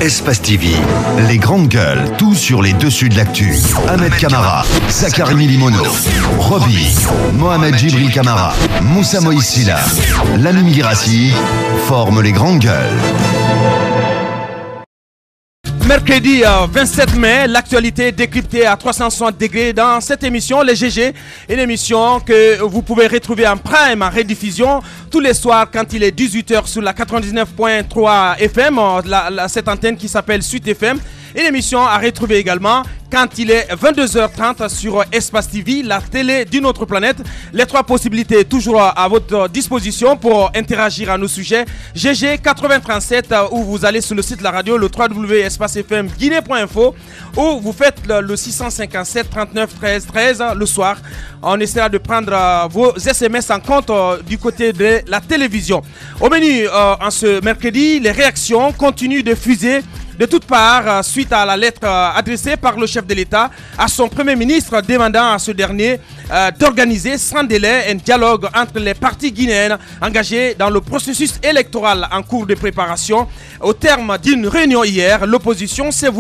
Espace TV, les grandes gueules, tout sur les dessus de l'actu. Ahmed Camara, Zakarini Limono, Roby, Mohamed Djibril Camara, Moussa Moïsila, Lamine Girassi forment les grandes gueules. Mercredi 27 mai, l'actualité décryptée à 360 degrés dans cette émission, les GG, une émission que vous pouvez retrouver en prime, en rediffusion, tous les soirs quand il est 18h sur la 99.3 FM, cette antenne qui s'appelle Suite FM. Une émission à retrouver également quand il est 22h30 sur Espace TV, la télé d'une autre planète. Les trois possibilités toujours à votre disposition pour interagir à nos sujets. GG 8037 où vous allez sur le site de la radio, le www.espacefmguinée.info, ou vous faites le 657 39 13 13 le soir. On essaiera de prendre vos SMS en compte du côté de la télévision. Au menu en ce mercredi, les réactions continuent de fuser de toutes parts suite à la lettre adressée par le chef de l'État à son Premier ministre demandant à ce dernier d'organiser sans délai un dialogue entre les partis guinéennes engagés dans le processus électoral en cours de préparation. Au terme d'une réunion hier, l'opposition s'est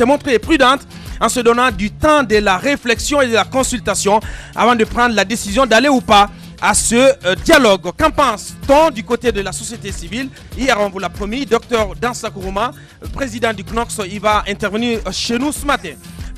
montrée prudente en se donnant du temps de la réflexion et de la consultation avant de prendre la décision d'aller ou pas à ce dialogue. Qu'en pense-t-on du côté de la société civile? Hier, on vous l'a promis, Dr Dansa Kourouma, président du CNOX, il va intervenir chez nous ce matin.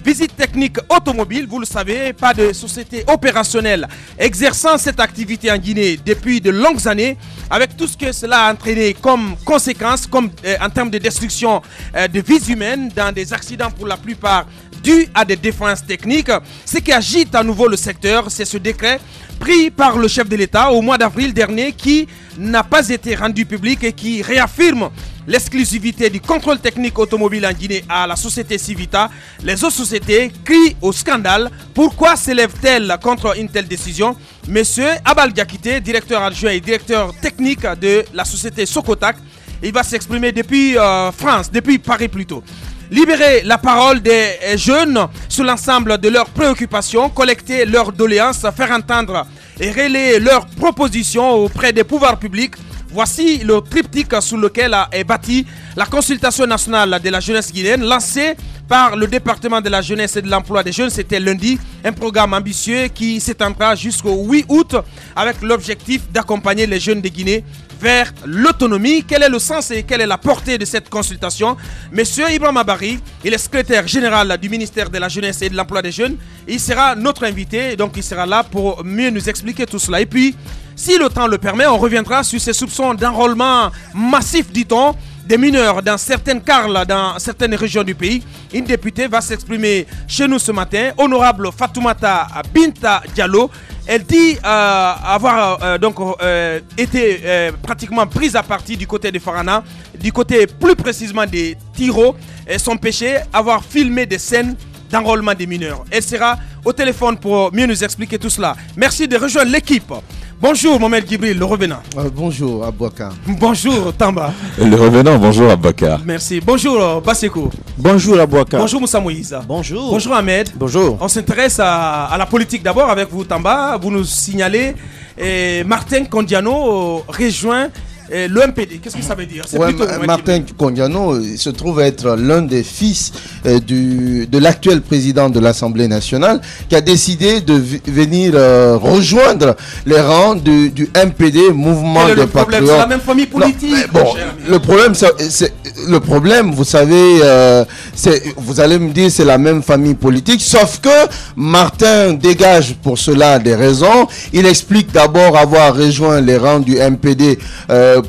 Visite technique automobile, vous le savez, pas de société opérationnelle exerçant cette activité en Guinée depuis de longues années, avec tout ce que cela a entraîné comme conséquence, comme en termes de destruction de vies humaines dans des accidents pour la plupart dus à des défaillances techniques. Ce qui agite à nouveau le secteur, c'est ce décret pris par le chef de l'État au mois d'avril dernier qui n'a pas été rendu public et qui réaffirme l'exclusivité du contrôle technique automobile en Guinée à la société Civita. Les autres sociétés crient au scandale. Pourquoi s'élèvent-elles contre une telle décision? Monsieur Abal Diakité, directeur adjoint et directeur technique de la société Sokotak, il va s'exprimer depuis France, depuis Paris plutôt. Libérer la parole des jeunes sur l'ensemble de leurs préoccupations, collecter leurs doléances, faire entendre et relayer leurs propositions auprès des pouvoirs publics. Voici le triptyque sur lequel est bâtie la consultation nationale de la jeunesse guinéenne lancée par le département de la jeunesse et de l'emploi des jeunes. C'était lundi, un programme ambitieux qui s'étendra jusqu'au 8 août avec l'objectif d'accompagner les jeunes de Guinée vers l'autonomie. Quel est le sens et quelle est la portée de cette consultation? Monsieur Ibrahim Abari, il est secrétaire général du ministère de la jeunesse et de l'emploi des jeunes. Il sera notre invité, donc il sera là pour mieux nous expliquer tout cela. Et puis, si le temps le permet, on reviendra sur ces soupçons d'enrôlement massif, dit-on, des mineurs dans certaines carles, dans certaines régions du pays. Une députée va s'exprimer chez nous ce matin, honorable Fatoumata Binta Diallo. Elle dit avoir été pratiquement prise à partie du côté de Farana, du côté plus précisément des Tiro. Et son péché, avoir filmé des scènes d'enrôlement des mineurs. Elle sera au téléphone pour mieux nous expliquer tout cela. Merci de rejoindre l'équipe. Bonjour Mohamed Djibril, le revenant. Bonjour Abouakar. Bonjour Tamba. Le revenant, bonjour Abouakar. Merci. Bonjour Basseko. Bonjour Abouakar. Bonjour Moussa Moïsa. Bonjour. Bonjour Ahmed. Bonjour. On s'intéresse à la politique d'abord avec vous Tamba. Vous nous signalez Martin Kondiano rejoint le MPD. Qu'est-ce que ça veut dire? Martin Kondiano se trouve être l'un des fils de l'actuel président de l'Assemblée nationale qui a décidé de venir rejoindre les rangs du MPD, Mouvement des Patriotes. C'est la même famille politique. Non, le problème, vous savez, vous allez me dire c'est la même famille politique, sauf que Martin dégage pour cela des raisons. Il explique d'abord avoir rejoint les rangs du MPD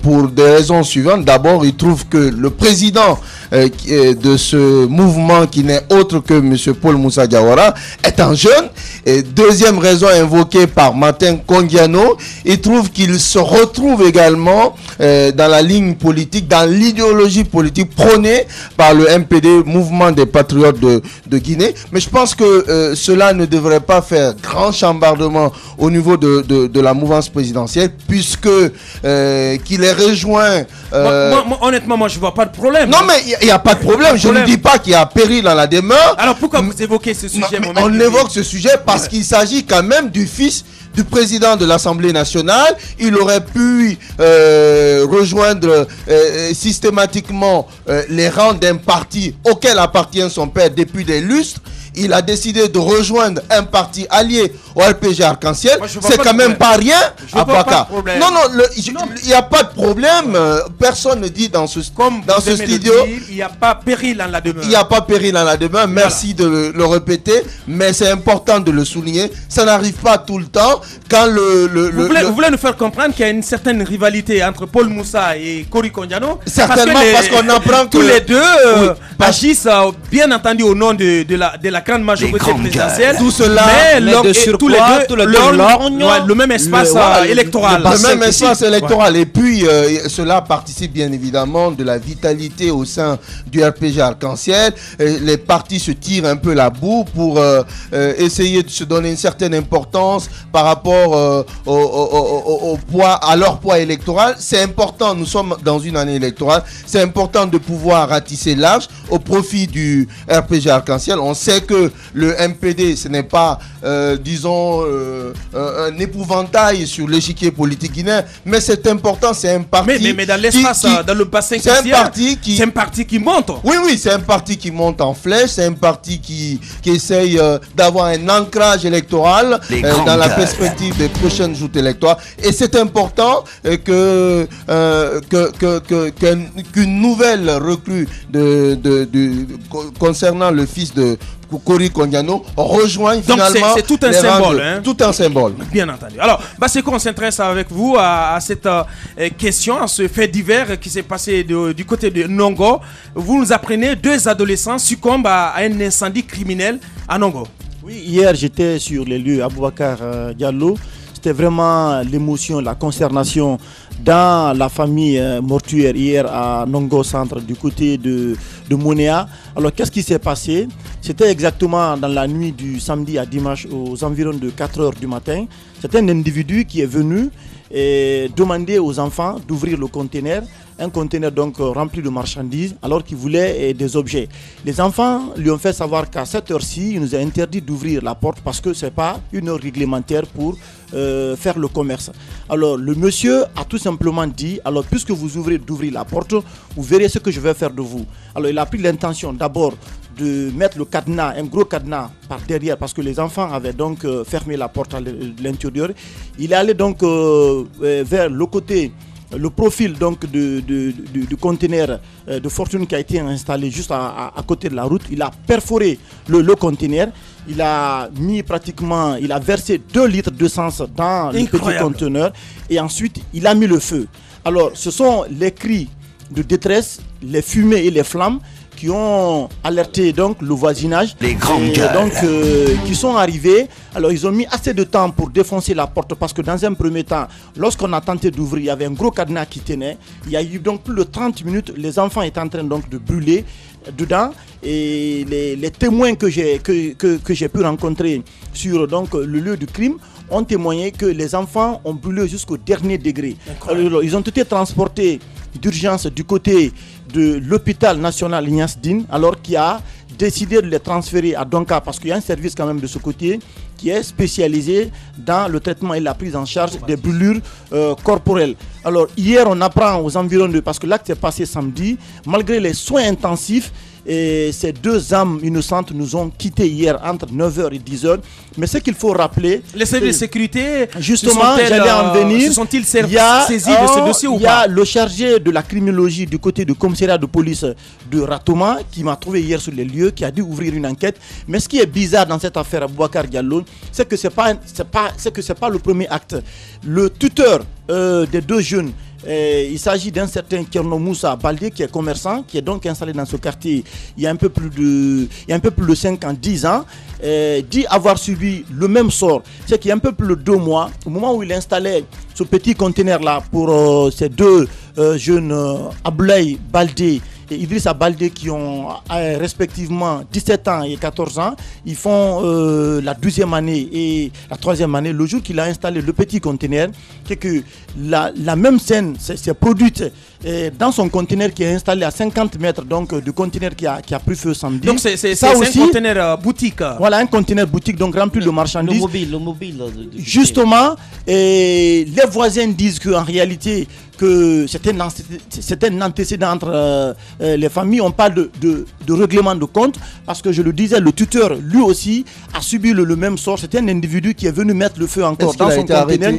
pour des raisons suivantes. D'abord, il trouve que le président de ce mouvement, qui n'est autre que M. Paul Moussa Diawara, est un jeune. Et deuxième raison invoquée par Martin Kondiano, il trouve qu'il se retrouve également dans la ligne politique, dans l'idéologie politique prônée par le MPD, Mouvement des Patriotes de Guinée. Mais je pense que cela ne devrait pas faire grand chambardement au niveau de la mouvance présidentielle, puisque qu'il ait rejoint... honnêtement, moi je vois pas de problème. Non, mais il n'y a pas de problème. Je ne dis pas qu'il y a péril dans la demeure. Alors pourquoi vous évoquez ce sujet? On évoque ce sujet parce qu'il s'agit quand même du fils du président de l'Assemblée nationale. Il aurait pu rejoindre systématiquement les rangs d'un parti auquel appartient son père depuis des lustres. Il a décidé de rejoindre un parti allié au RPG Arc-en-Ciel. C'est quand même pas rien, Abaka. Non, il n'y a pas de problème. Personne ne dit dans ce studio. Il n'y a pas péril en la demeure. Il n'y a pas péril en la demeure. Merci de le répéter. Mais c'est important de le souligner. Ça n'arrive pas tout le temps. Quand vous voulez nous faire comprendre qu'il y a une certaine rivalité entre Paul Moussa et Cory Kondiano? Certainement, parce qu'on apprend que tous les deux agissent bien entendu au nom de la grande majorité présidentielle. Tout cela, mais tous les deux le même espace électoral. Le même espace électoral. Et puis, cela participe bien évidemment de la vitalité au sein du RPG Arc-en-Ciel. Les partis se tirent un peu la boue pour essayer de se donner une certaine importance par rapport au poids, à leur poids électoral. C'est important, nous sommes dans une année électorale, c'est important de pouvoir ratisser large au profit du RPG Arc-en-Ciel. On sait que le MPD, ce n'est pas, disons, un épouvantail sur l'échiquier politique guinéen, mais c'est important, c'est un parti... Mais dans l'espace, dans le bassin c'est un parti qui monte. Oui, c'est un parti qui monte en flèche, c'est un parti qui essaye d'avoir un ancrage électoral dans la perspective des prochaines joutes électorales. Et c'est important qu'une nouvelle recrue concernant le fils de Cory Kondiano rejoigne finalement. C'est tout un symbole. Tout un symbole. Bien entendu. Alors, Basseko, on s'intéresse avec vous à cette question, à ce fait divers qui s'est passé du côté de Nongo. Vous nous apprenez 2 adolescents succombent à un incendie criminel à Nongo. Oui, hier j'étais sur les lieux, Aboubacar Diallo. C'était vraiment l'émotion, la consternation dans la famille mortuaire hier à Nongo Centre du côté de Monéa. Alors qu'est-ce qui s'est passé? C'était exactement dans la nuit du samedi à dimanche aux environs de 4 h du matin. C'est un individu qui est venu demander aux enfants d'ouvrir le conteneur. Un conteneur donc rempli de marchandises alors qu'il voulait des objets. Les enfants lui ont fait savoir qu'à cette heure-ci, il nous a interdit d'ouvrir la porte parce que ce n'est pas une heure réglementaire pour faire le commerce. Alors le monsieur a tout simplement dit, alors puisque vous ouvrez d'ouvrir la porte, vous verrez ce que je vais faire de vous. Alors il a pris l'intention d'abord de mettre le cadenas, un gros cadenas par derrière parce que les enfants avaient donc fermé la porte à l'intérieur. Il est allé donc vers le côté, le profil donc du conteneur de fortune qui a été installé juste à côté de la route. Il a perforé le conteneur. Il a versé 2 litres d'essence dans le petit conteneur et ensuite il a mis le feu. Alors ce sont les cris de détresse, les fumées et les flammes qui ont alerté donc le voisinage les grandes qui sont arrivés. Alors ils ont mis assez de temps pour défoncer la porte parce que dans un premier temps, lorsqu'on a tenté d'ouvrir, il y avait un gros cadenas qui tenait. Il y a eu donc plus de 30 minutes, les enfants étaient en train donc de brûler dedans et les témoins que j'ai pu rencontrer sur donc le lieu du crime ont témoigné que les enfants ont brûlé jusqu'au dernier degré. Alors, ils ont été transportés d'urgence du côté de l'hôpital national Ignace Dine, alors qu'il a décidé de les transférer à Donka parce qu'il y a un service quand même de ce côté qui est spécialisé dans le traitement et la prise en charge des brûlures corporelles. Alors hier on apprend aux environs parce que l'acte s'est passé samedi, malgré les soins intensifs, et ces 2 âmes innocentes nous ont quittés hier entre 9 h et 10 h. Mais ce qu'il faut rappeler... Les services de sécurité, justement, j'allais en venir. Se sont-ils saisis de ce dossier ou pas? Il y a le chargé de la criminologie du côté du commissariat de police de Ratouma qui m'a trouvé hier sur les lieux, qui a dû ouvrir une enquête. Mais ce qui est bizarre dans cette affaire Aboubacar Diallo, c'est que c'est pas le premier acte. Le tuteur des 2 jeunes, il s'agit d'un certain Kerno Moussa Baldé qui est commerçant, qui est donc installé dans ce quartier il y a un peu plus de 5 ans, 10 ans, dit avoir subi le même sort. C'est qu'il y a un peu plus de 2 mois, au moment où il installait ce petit conteneur là pour ces 2 jeunes Abdoulaye Baldé et Idrissa Baldé qui ont respectivement 17 ans et 14 ans. Ils font la 12e année et la 3e année. Le jour qu'il a installé le petit conteneur, c'est que la même scène s'est produite dans son conteneur qui est installé à 50 mètres donc, du conteneur qui a pris feu samedi. Donc c'est un conteneur boutique. Voilà, un conteneur boutique donc rempli de marchandises. Le mobile. Justement, les voisins disent qu'en réalité, que c'est un antécédent entre les familles. On parle de règlement de compte parce que je le disais, le tuteur lui aussi a subi le même sort. C'est un individu qui est venu mettre le feu encore dans son conteneur.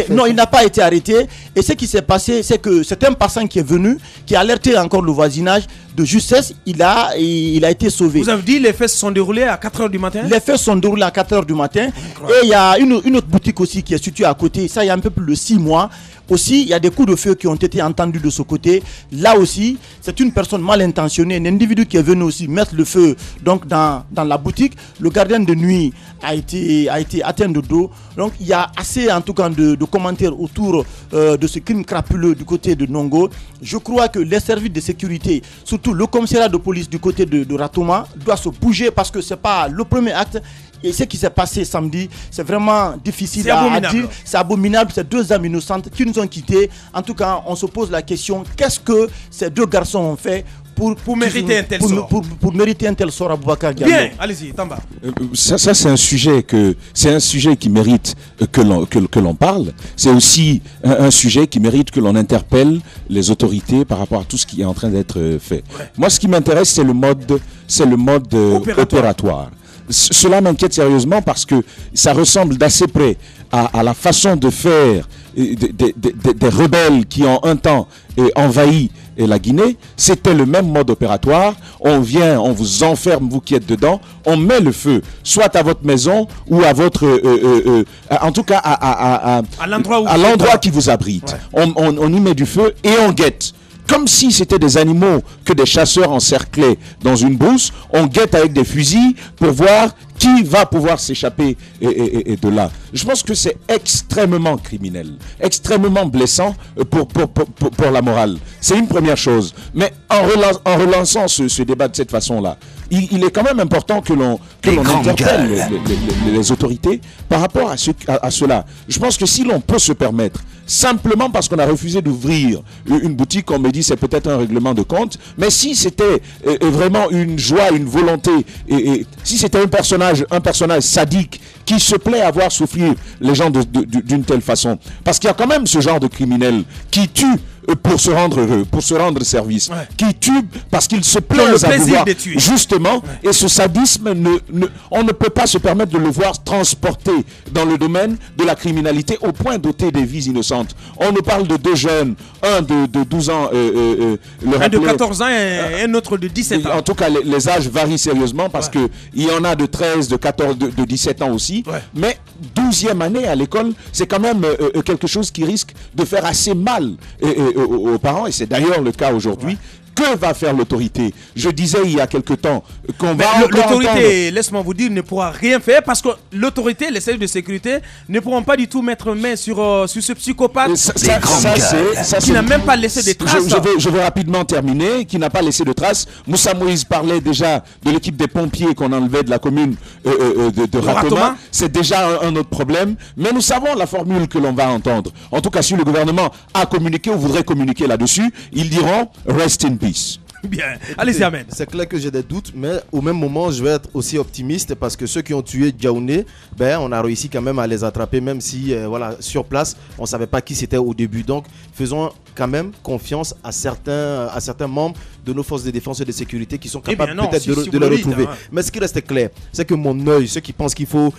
Non, il n'a pas été arrêté. Et ce qui s'est passé, c'est que c'est un passant qui est venu, qui a alerté encore le voisinage. De justesse, il a été sauvé. Vous avez dit les faits se sont déroulés à 4h du matin? Les faits se sont déroulés à 4h du matin. Et il y a une autre boutique aussi qui est située à côté. Ça, il y a un peu plus de 6 mois. Aussi, il y a des coups de feu qui ont été entendus de ce côté. Là aussi, c'est une personne mal intentionnée, un individu qui est venu aussi mettre le feu donc dans la boutique. Le gardien de nuit a été atteint de dos. Donc, il y a assez, en tout cas, de commentaires autour de ce crime crapuleux du côté de Nongo. Je crois que les services de sécurité, surtout le commissariat de police du côté de Ratoma, doit se bouger parce que ce n'est pas le premier acte. Et ce qui s'est passé samedi, c'est vraiment difficile à dire. C'est abominable. C'est 2 âmes innocentes qui nous ont quittés. En tout cas, on se pose la question, qu'est-ce que ces 2 garçons ont fait pour mériter un tel sort, pour mériter un tel sort à Boubacar Diallo. Bien, allez-y, Tamba. Ça c'est un sujet qui mérite que l'on parle. C'est aussi un sujet qui mérite que l'on interpelle les autorités par rapport à tout ce qui est en train d'être fait. Ouais. Moi, ce qui m'intéresse, c'est le mode opératoire. Cela m'inquiète sérieusement parce que ça ressemble d'assez près à la façon de faire des rebelles qui ont un temps envahi la Guinée. C'était le même mode opératoire. On vient, on vous enferme, vous qui êtes dedans, on met le feu, soit à votre maison ou à votre... en tout cas à l'endroit qui vous abrite. Ouais. On y met du feu et on guette. Comme si c'était des animaux que des chasseurs encerclaient dans une brousse, on guette avec des fusils pour voir qui va pouvoir s'échapper de là. Je pense que c'est extrêmement criminel, extrêmement blessant pour la morale. C'est une première chose. Mais en relançant ce débat de cette façon-là, il est quand même important que l'on interpelle les autorités par rapport à cela. Je pense que si l'on peut se permettre, simplement parce qu'on a refusé d'ouvrir une boutique, on me dit c'est peut-être un règlement de compte, mais si c'était vraiment une joie, une volonté, et si c'était un personnage sadique qui se plaît à voir souffrir les gens d'une telle façon, parce qu'il y a quand même ce genre de criminels qui tuent pour se rendre heureux, pour se rendre service, qui tue parce qu'il se plaît à pouvoir, justement, et ce sadisme, on ne peut pas se permettre de le voir transporté dans le domaine de la criminalité au point d'ôter des vies innocentes. On nous parle de 2 jeunes, un de 12 ans, un de 14 ans et un autre de 17 ans. En tout cas, les âges varient sérieusement parce que il y en a de 13, de 14, de 17 ans aussi, mais 12e année à l'école, c'est quand même quelque chose qui risque de faire assez mal aux parents, et c'est d'ailleurs le cas aujourd'hui. Que va faire l'autorité? Je disais il y a quelque temps qu'on va... L'autorité, laisse-moi vous dire, ne pourra rien faire parce que l'autorité, les services de sécurité ne pourront pas du tout mettre main sur ce psychopathe qui n'a même pas laissé de traces. Je vais rapidement terminer, qui n'a pas laissé de traces. Moussa Moïse parlait déjà de l'équipe des pompiers qu'on enlevait de la commune de Ratoma. C'est déjà un autre problème, mais nous savons la formule que l'on va entendre. En tout cas, si le gouvernement a communiqué ou voudrait communiquer là-dessus, ils diront « Rest in peace ». Bien, allez-y, Ahmed. C'est clair que j'ai des doutes, mais au même moment, je vais être aussi optimiste parce que ceux qui ont tué Diaoune, on a réussi quand même à les attraper, même si sur place, on ne savait pas qui c'était au début. Donc, faisons quand même confiance à certains membres de nos forces de défense et de sécurité qui sont capables peut-être de les retrouver. Mais ce qui reste clair, c'est que mon œil, ceux qui pensent qu'il faut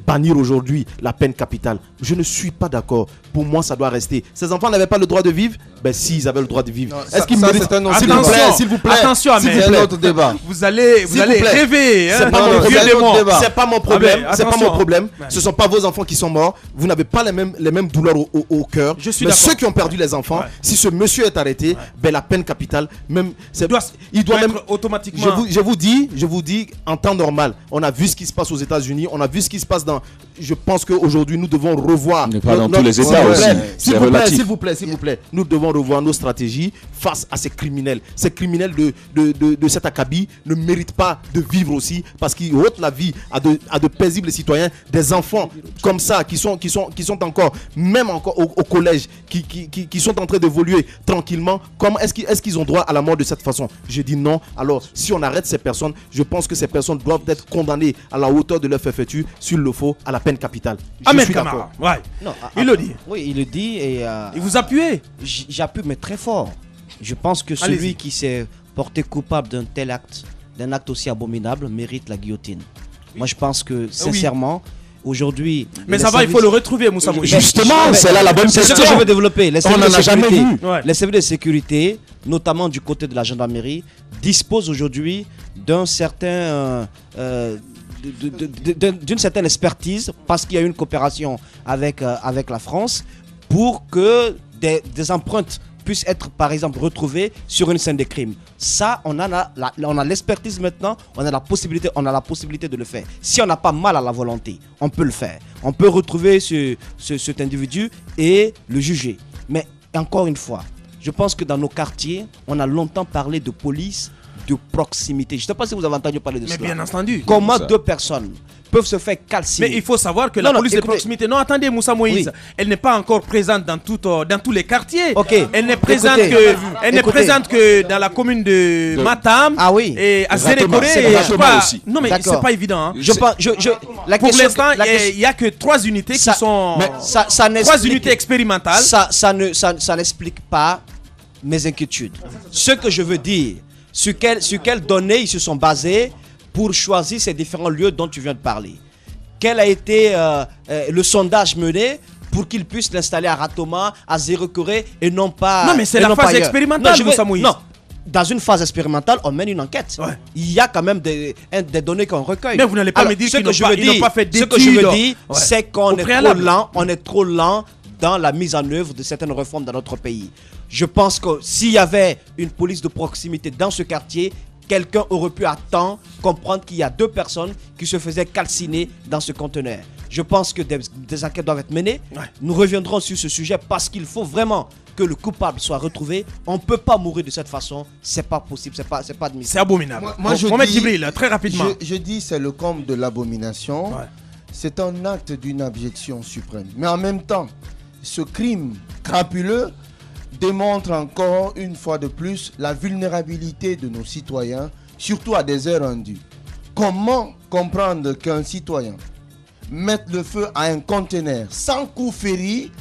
bannir aujourd'hui la peine capitale, je ne suis pas d'accord. Pour moi, ça doit rester. Ces enfants n'avaient pas le droit de vivre. Si, ils avaient le droit de vivre. Est-ce qu'ils méritent? S'il vous plaît. Attention, c'est un autre débat. Vous allez rêver. C'est pas mon problème. C'est pas mon problème. C'est pas mon problème. Ce sont pas vos enfants qui sont morts. Vous n'avez pas les mêmes douleurs au cœur. Je suis mais d'accord. ceux qui ont perdu les enfants, si ce monsieur est arrêté, la peine capitale, même Il doit même automatiquement. Je vous dis, en temps normal, on a vu ce qui se passe aux États-Unis, on a vu ce qui se passe dans. Je pense qu'aujourd'hui, nous devons revoir. On n'est pas dans tous les États aussi. S'il vous plaît, nous devons revoir nos stratégies face à ces criminels. Ces criminels de cet acabit ne méritent pas de vivre aussi parce qu'ils ôtent la vie à de paisibles citoyens, des enfants comme ça qui sont encore, même encore au collège, qui sont en train d'évoluer tranquillement. Comment est-ce qu'ils ont droit à la mort de cette façon? Je dis non. Alors, si on arrête ces personnes, je pense que ces personnes doivent être condamnées à la hauteur de leur forfaiture, s'il le faut, à la peine capitale. Ahmed Camara, ouais. Non, il le dit. Oui, il le dit et et vous appuyez? J'appuie, mais très fort. Je pense que celui qui s'est porté coupable d'un tel acte, d'un acte aussi abominable, mérite la guillotine. Moi, je pense que, sincèrement, aujourd'hui... Mais ça va, il faut le retrouver, Moussa Moïse. Justement, c'est là la bonne question. C'est ce que je veux développer. Les on n'en a jamais vu. Les services de sécurité, notamment du côté de la gendarmerie, disposent aujourd'hui d'un certain... d'une certaine expertise, parce qu'il y a eu une coopération avec la France, pour que des empreintes puissent être, par exemple, retrouvées sur une scène de crime. Ça, on a l'expertise maintenant, on a la possibilité de le faire. Si on n'a pas mal à la volonté, on peut le faire. On peut retrouver cet individu et le juger. Mais encore une fois, je pense que dans nos quartiers, on a longtemps parlé de police de proximité. Je ne sais pas si vous avez entendu parler de ça. Mais bien entendu. Comment deux personnes peuvent se faire calciner? Mais il faut savoir que la police de proximité... Non, attendez, Moussa Moïse. Elle n'est pas encore présente dans tous les quartiers. Elle n'est présente que dans la commune de Matam. Ah oui. Et à Sénécoré. Non, mais c'est pas évident. Pour l'instant, il n'y a que 3 unités qui sont... 3 unités expérimentales. Ça n'explique pas mes inquiétudes. Ce que je veux dire, sur quelles données ils se sont basés pour choisir ces différents lieux dont tu viens de parler. Quel a été le sondage mené pour qu'ils puissent l'installer à Ratoma, à Zérokoré et non pas... Non, mais c'est la phase expérimentale, Moussa Moïse. Non, dans une phase expérimentale, on mène une enquête. Ouais. Il y a quand même des données qu'on recueille. Mais vous n'allez pas me dire qu'ils n'ont pas fait d'études. Ce que je veux dire, c'est qu'on est trop lent dans la mise en œuvre de certaines réformes dans notre pays. Je pense que s'il y avait une police de proximité dans ce quartier, quelqu'un aurait pu à temps comprendre qu'il y a 2 personnes qui se faisaient calciner dans ce conteneur. Je pense que des enquêtes doivent être menées. Ouais. Nous reviendrons sur ce sujet parce qu'il faut vraiment que le coupable soit retrouvé. On ne peut pas mourir de cette façon. C'est pas possible, c'est pas admissible. C'est abominable. Mohamed Djibril, très rapidement. Je dis c'est le comble de l'abomination. Ouais. C'est un acte d'une abjection suprême. Mais en même temps, ce crime crapuleux démontre encore une fois de plus la vulnérabilité de nos citoyens, surtout à des heures indues. Comment comprendre qu'un citoyen mette le feu à un conteneur sans coup féri,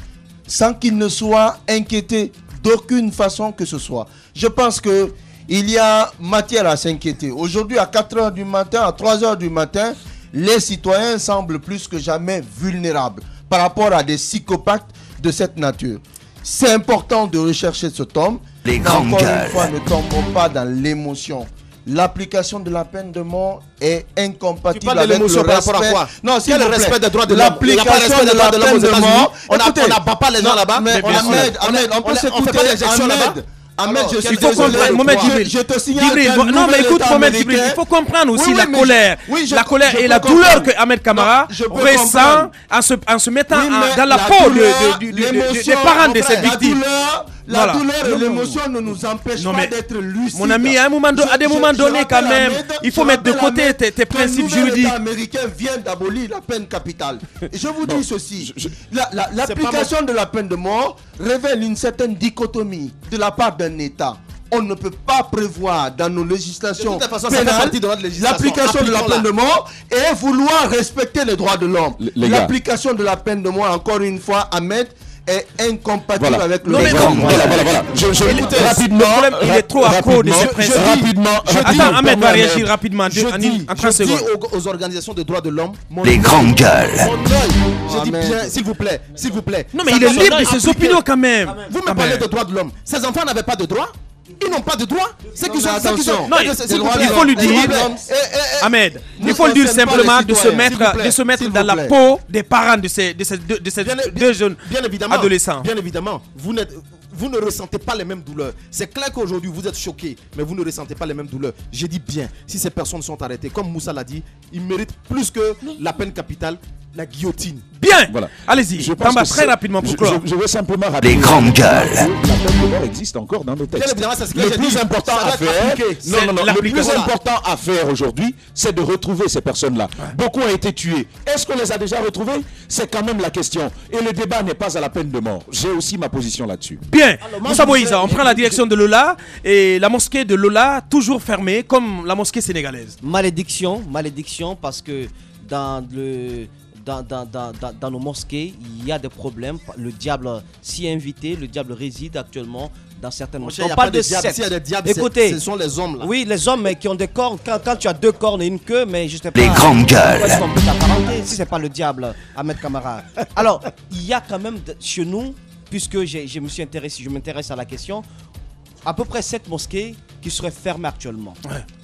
sans qu'il ne soit inquiété d'aucune façon que ce soit? Je pense qu'il y a matière à s'inquiéter. Aujourd'hui, à 4h du matin, à 3h du matin, les citoyens semblent plus que jamais vulnérables par rapport à des psychopathes de cette nature. C'est important de rechercher cet homme. Encore une fois, ne tombons pas dans l'émotion. L'application de la peine de mort est incompatible avec le respect. Non, c'est le respect des droits de l'homme. L'application de la peine de mort. On n'a pas les gens là-bas. Mais Ahmed, on peut s'écouter. Ahmed, je te signale. Non, mais écoute, Mohamed Djibril, il faut comprendre aussi la colère. La colère et la douleur que Ahmed Camara ressent en se mettant dans la peau des parents de cette victime. La douleur et l'émotion ne nous empêchent pas d'être lucides. Mon ami, à des moments donnés, quand même, il faut mettre de côté tes principes juridiques. L'État américain vient d'abolir la peine capitale. Et je vous dis ceci, l'application de la peine de mort révèle une certaine dichotomie de la part d'un État. On ne peut pas prévoir dans nos législations pénales l'application de la peine de mort et vouloir respecter les droits de l'homme. L'application de la peine de mort, encore une fois, Ahmed, est incompatible avec le droit. Voilà. Rapidement, il est trop à court de ce principe. Attends, Ahmed va réagir rapidement. Je dis aux organisations de droits de l'homme, les grandes gueules. Je dis bien, s'il vous plaît. Non, mais il est libre de ses opinions quand même. Vous me parlez de droits de l'homme. Ces enfants n'avaient pas de droits. Ils n'ont pas de droits. C'est qu'ils sont. Non, il faut lui dire, Ahmed, il faut lui dire simplement de se mettre dans la peau des parents de ces 2 jeunes adolescents. Bien évidemment, vous ne ressentez pas les mêmes douleurs. C'est clair qu'aujourd'hui vous êtes choqués, mais vous ne ressentez pas les mêmes douleurs. J'ai dit bien, si ces personnes sont arrêtées, comme Moussa l'a dit, ils méritent plus que la peine capitale, la guillotine. Bien. Voilà. Allez-y. Je pense Tamba, que très rapidement pour clore. je veux simplement rappeler. Les grandes gueules. La peine de mort existe encore dans nos textes. Bien évidemment, c'est ce que Le j'ai plus dit. important Ça doit à être faire, appliqué. non, non, non, le plus l'application. important à faire aujourd'hui, c'est de retrouver ces personnes-là. Beaucoup ont été tués. Est-ce qu'on les a déjà retrouvés? C'est quand même la question. Et le débat n'est pas à la peine de mort. J'ai aussi ma position là-dessus. Bien. moi, Moussa je Moïse, voudrais- on prend la direction de Lola et la mosquée de Lola toujours fermée comme la mosquée sénégalaise. Malédiction, parce que dans nos mosquées, il y a des problèmes. Le diable s'y est invité, le diable réside actuellement dans certaines Mon Oh, mosquées. cher, il y On a parle pas de diable. sectes. S'il y a des diables, Écoutez, ce sont les hommes là. oui, les hommes qui ont des cornes. Quand tu as 2 cornes et une queue, mais je sais pas. Les grandes gueules. Est-ce qu'on peut t'apparenter si c'est pas le diable, Ahmed Kamara? Alors, il y a quand même chez nous, puisque je m'intéresse à la question, à peu près 7 mosquées qui seraient fermées actuellement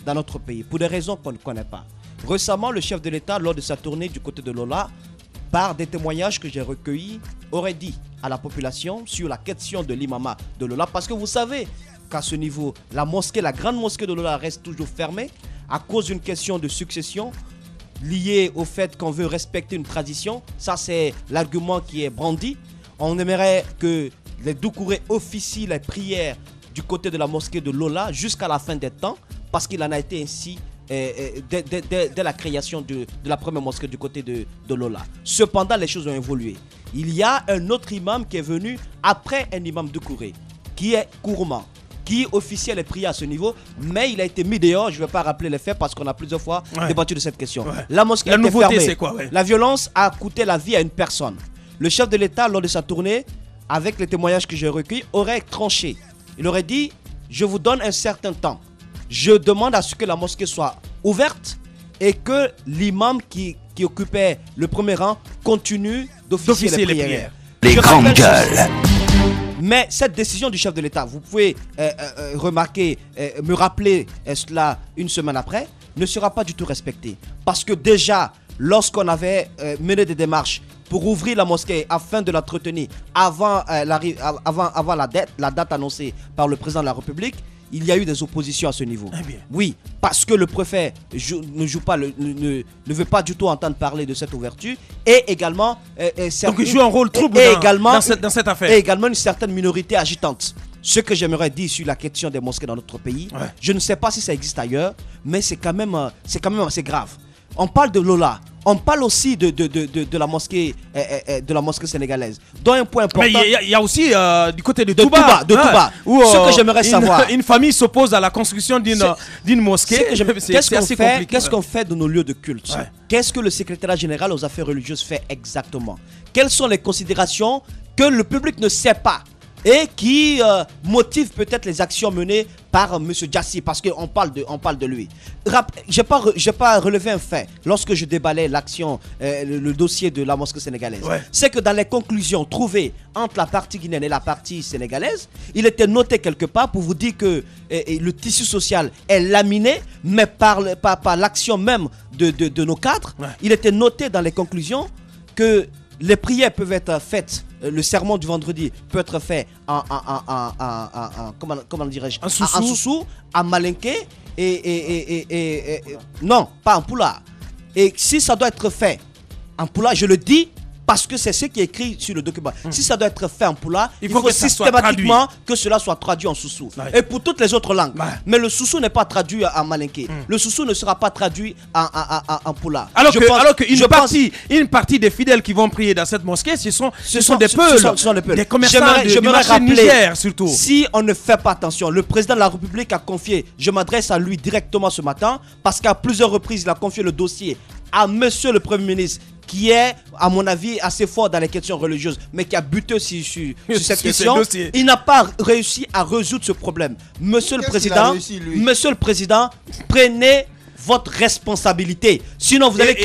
dans notre pays pour des raisons qu'on ne connaît pas. Récemment, le chef de l'État, lors de sa tournée du côté de Lola, par des témoignages que j'ai recueillis, aurait dit à la population sur la question de l'imama de Lola, parce que vous savez qu'à ce niveau, la grande mosquée de Lola reste toujours fermée à cause d'une question de succession liée au fait qu'on veut respecter une tradition. Ça, c'est l'argument qui est brandi. On aimerait que les Doucourés officient les prières du côté de la mosquée de Lola jusqu'à la fin des temps, parce qu'il en a été ainsi dès la création de la première mosquée du côté de Lola. Cependant, les choses ont évolué. Il y a un autre imam qui est venu après un imam Doucouré, qui est Kourman, qui officiait les prières à ce niveau, mais il a été mis dehors. Je ne vais pas rappeler les faits parce qu'on a plusieurs fois débattu de cette question. La mosquée La a été nouveauté, fermée. c'est quoi, La violence a coûté la vie à une personne. Le chef de l'État, lors de sa tournée, avec les témoignages que j'ai recueillis, aurait tranché. Il aurait dit, je vous donne un certain temps. Je demande à ce que la mosquée soit ouverte et que l'imam qui occupait le premier rang continue d'officier les prières. Les Je grandes rappelle ceci. gueules. Mais cette décision du chef de l'État, vous pouvez remarquer, me rappeler cela une semaine après, ne sera pas du tout respectée. Parce que déjà, lorsqu'on avait mené des démarches pour ouvrir la mosquée afin de l'entretenir avant la date annoncée par le président de la République, il y a eu des oppositions à ce niveau. Oui, parce que le préfet ne veut pas du tout entendre parler de cette ouverture. Et également... Donc il joue un rôle trouble dans cette affaire. Et également une certaine minorité agitante. Ce que j'aimerais dire sur la question des mosquées dans notre pays, je ne sais pas si ça existe ailleurs, mais c'est quand même assez grave. On parle de Lola, on parle aussi de la mosquée sénégalaise. Dont un point important. Mais il y a aussi du côté de Touba, Touba, où ce que j'aimerais savoir, une famille s'oppose à la construction d'une mosquée. Qu'est-ce qu'on fait de nos lieux de culte? Qu'est-ce que le secrétariat général aux affaires religieuses fait exactement? Quelles sont les considérations que le public ne sait pas et qui motive peut-être les actions menées par M. Djassi, parce qu'on parle de lui. J'ai pas relevé un fait lorsque je déballais l'action, le dossier de la mosquée sénégalaise. C'est que dans les conclusions trouvées entre la partie guinéenne et la partie sénégalaise, il était noté quelque part pour vous dire que le tissu social est laminé, mais par l'action même de nos cadres, il était noté dans les conclusions que les prières peuvent être faites, le sermon du vendredi peut être fait comment dirais-je, en Soussou, en Malinké et non, pas en Poula. Et si ça doit être fait en Poula, je le dis parce que c'est ce qui est écrit sur le document. Si ça doit être fait en Poula, il faut que ça systématiquement que cela soit traduit en Soussou. Et pour toutes les autres langues. Mais le Soussou n'est pas traduit en Malinké. Le Soussou ne sera pas traduit en Poula. Alors qu'une partie des fidèles qui vont prier dans cette mosquée, ce sont des peuples, des commerçants du marché Niger surtout. Si on ne fait pas attention, le président de la République a confié, je m'adresse à lui directement ce matin, parce qu'à plusieurs reprises il a confié le dossier à monsieur le Premier ministre, qui est, à mon avis, assez fort dans les questions religieuses, mais qui a buté sur cette question. Il n'a pas réussi à résoudre ce problème. Monsieur le Président, prenez votre responsabilité. Sinon, vous allez...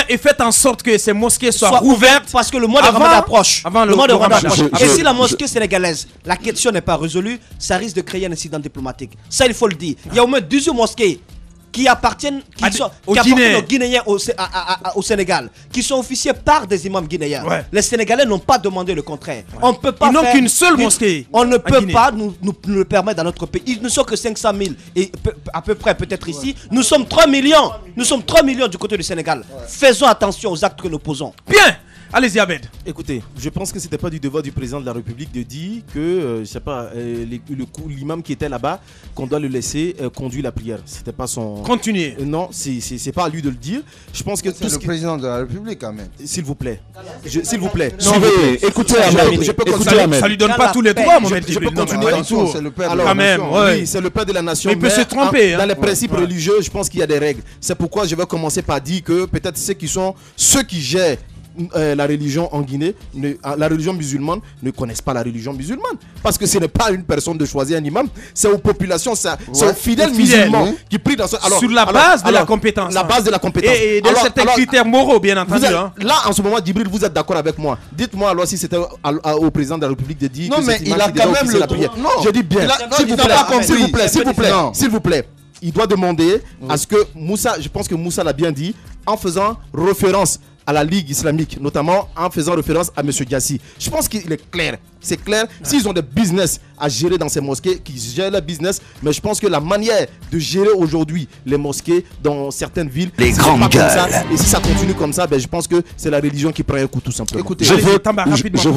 Et faites en sorte que ces mosquées soient ouvertes. Parce que le mois de Ramadan approche. Le mois de Ramadan approche. Et si la mosquée sénégalaise, la question n'est pas résolue, ça risque de créer un incident diplomatique. Ça, il faut le dire. Il y a au moins 18 mosquées qui appartiennent aux Guinéens au Sénégal, qui sont officiés par des imams guinéens. Ouais. Les Sénégalais n'ont pas demandé le contraire. Ouais. On peut pas. Ils n'ont qu'une seule mosquée. On ne peut pas nous le permettre dans notre pays. Ils ne sont que 500 000 et à peu près peut-être ici. Nous sommes 3 millions. Nous sommes 3 millions du côté du Sénégal. Ouais. Faisons attention aux actes que nous posons. Bien. Allez-y, Abed. Écoutez, je pense que c'était pas du devoir du président de la République de dire que, je sais pas, l'imam qui était là-bas, qu'on doit le laisser conduire la prière. C'était pas son. Continuer. Non, c'est pas à lui de le dire. Je pense que c'est le président de la République, Ahmed. S'il vous plaît. S'il vous plaît. Non, mais écoutez, Ahmed. Ça lui donne pas tous les droits, Mohamed. Je peux continuer. C'est le père de la nation. Oui, c'est le père de la nation. Mais il peut se tromper. Dans les principes religieux, je pense qu'il y a des règles. C'est pourquoi je vais commencer par dire que peut-être ceux qui gèrent la religion en Guinée, la religion musulmane, ne connaissent pas la religion musulmane. Parce que ce n'est pas une personne de choisir un imam, c'est aux populations, c'est aux fidèles musulmans qui prient dans ce. Sur la base de la compétence. La base de la compétence. Et de certains critères moraux, bien entendu. Là, en ce moment, Djibril, vous êtes d'accord avec moi. Dites-moi alors si c'était au président de la République de dire que mais il a quand même le droit. Je dis bien. S'il vous plaît. Il doit demander à ce que Moussa, je pense que Moussa l'a bien dit, en faisant référence à la Ligue islamique, notamment en faisant référence à M. Diassi. Je pense qu'il est clair. C'est clair. S'ils ont des business à gérer dans ces mosquées, qu'ils gèrent le business. Mais je pense que la manière de gérer aujourd'hui les mosquées dans certaines villes, les grandes gueules. Et si ça continue comme ça, je pense que c'est la religion qui prend un coup tout simplement. Écoutez, je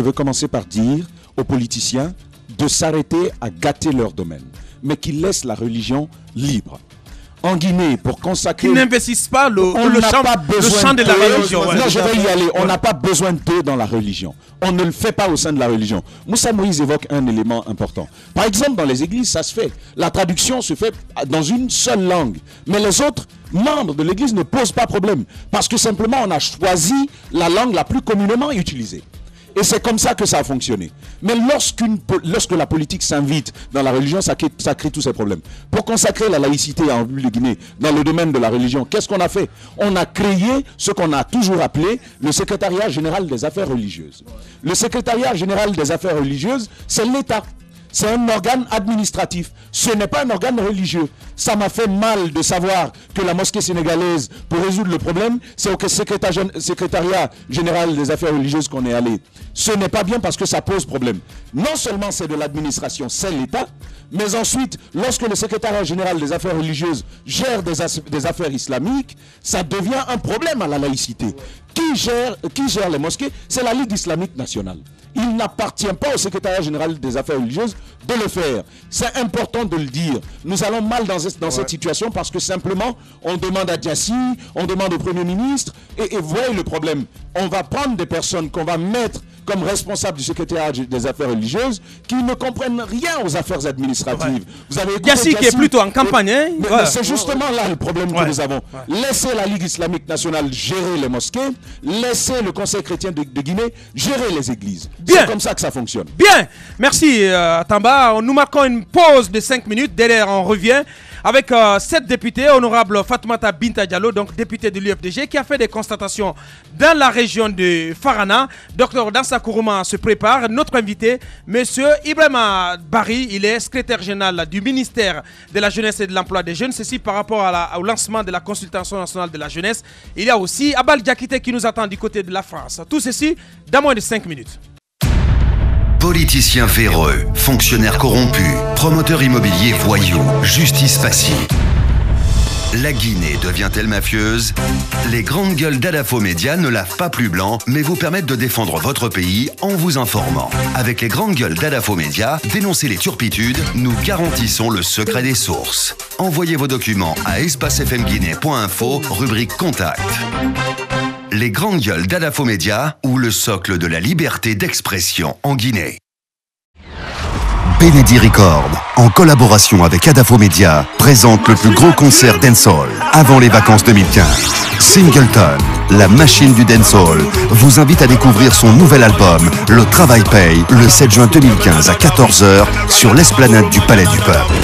veux commencer par dire aux politiciens de s'arrêter à gâter leur domaine, mais qu'ils laissent la religion libre. En Guinée, pour consacrer... Qu'ils n'investissent pas le champ de la religion. Non, je vais y aller. On n'a pas besoin d'eux dans la religion. On ne le fait pas au sein de la religion. Moussa Moïse évoque un élément important. Par exemple, dans les églises, ça se fait. La traduction se fait dans une seule langue. Mais les autres membres de l'église ne posent pas problème. Parce que simplement, on a choisi la langue la plus communément utilisée. Et c'est comme ça que ça a fonctionné. Mais lorsque la politique s'invite dans la religion, ça crée tous ces problèmes. Pour consacrer la laïcité en République de Guinée dans le domaine de la religion, qu'est-ce qu'on a fait? On a créé ce qu'on a toujours appelé le secrétariat général des affaires religieuses. Le secrétariat général des affaires religieuses, c'est l'État. C'est un organe administratif. Ce n'est pas un organe religieux. Ça m'a fait mal de savoir que la mosquée sénégalaise, pour résoudre le problème, c'est au secrétariat général des affaires religieuses qu'on est allé. Ce n'est pas bien parce que ça pose problème. Non seulement c'est de l'administration, c'est l'État, mais ensuite, lorsque le secrétariat général des affaires religieuses gère des affaires islamiques, ça devient un problème à la laïcité. Qui gère les mosquées? C'est la Ligue islamique nationale. Il n'appartient pas au secrétariat général des affaires religieuses de le faire. C'est important de le dire. Nous allons mal dans cette situation parce que simplement, on demande à Diassi, on demande au Premier ministre, et voyez le problème. On va prendre des personnes qu'on va mettre comme responsables du secrétariat des affaires religieuses qui ne comprennent rien aux affaires administratives. Ouais. Vous avez Diassi qui est plutôt en campagne. Mais c'est justement là le problème que nous avons. Laissez la Ligue islamique nationale gérer les mosquées, laissez le Conseil chrétien de Guinée gérer les églises. C'est comme ça que ça fonctionne. Bien, merci Tamba. Nous marquons une pause de 5 minutes. Derrière, on revient avec 7 députés. Honorable Fatoumata Binta Diallo, donc députée de l'UFDG, qui a fait des constatations dans la région de Farana. Docteur Dansa Kourouma se prépare. Notre invité, Monsieur Ibrahima Barry, il est secrétaire général du ministère de la Jeunesse et de l'Emploi des Jeunes. Ceci par rapport au lancement de la consultation nationale de la jeunesse. Il y a aussi Abal Diakité qui nous attend du côté de la France. Tout ceci dans moins de 5 minutes. Politiciens véreux, fonctionnaires corrompus, promoteurs immobiliers voyous, justice passive. La Guinée devient-elle mafieuse? Les grandes gueules d'Adafo Média ne lavent pas plus blanc, mais vous permettent de défendre votre pays en vous informant. Avec les grandes gueules d'Adafo Média, dénoncez les turpitudes, nous garantissons le secret des sources. Envoyez vos documents à espacefmguinée.info, rubrique Contact. Les grandes gueules d'Adafo Média ou le socle de la liberté d'expression en Guinée. Benedi Record, en collaboration avec Adafo Média, présente le plus gros concert dancehall avant les vacances 2015. Singleton, la machine du dancehall, vous invite à découvrir son nouvel album, Le Travail Paye, le 7 juin 2015 à 14h sur l'esplanade du Palais du Peuple.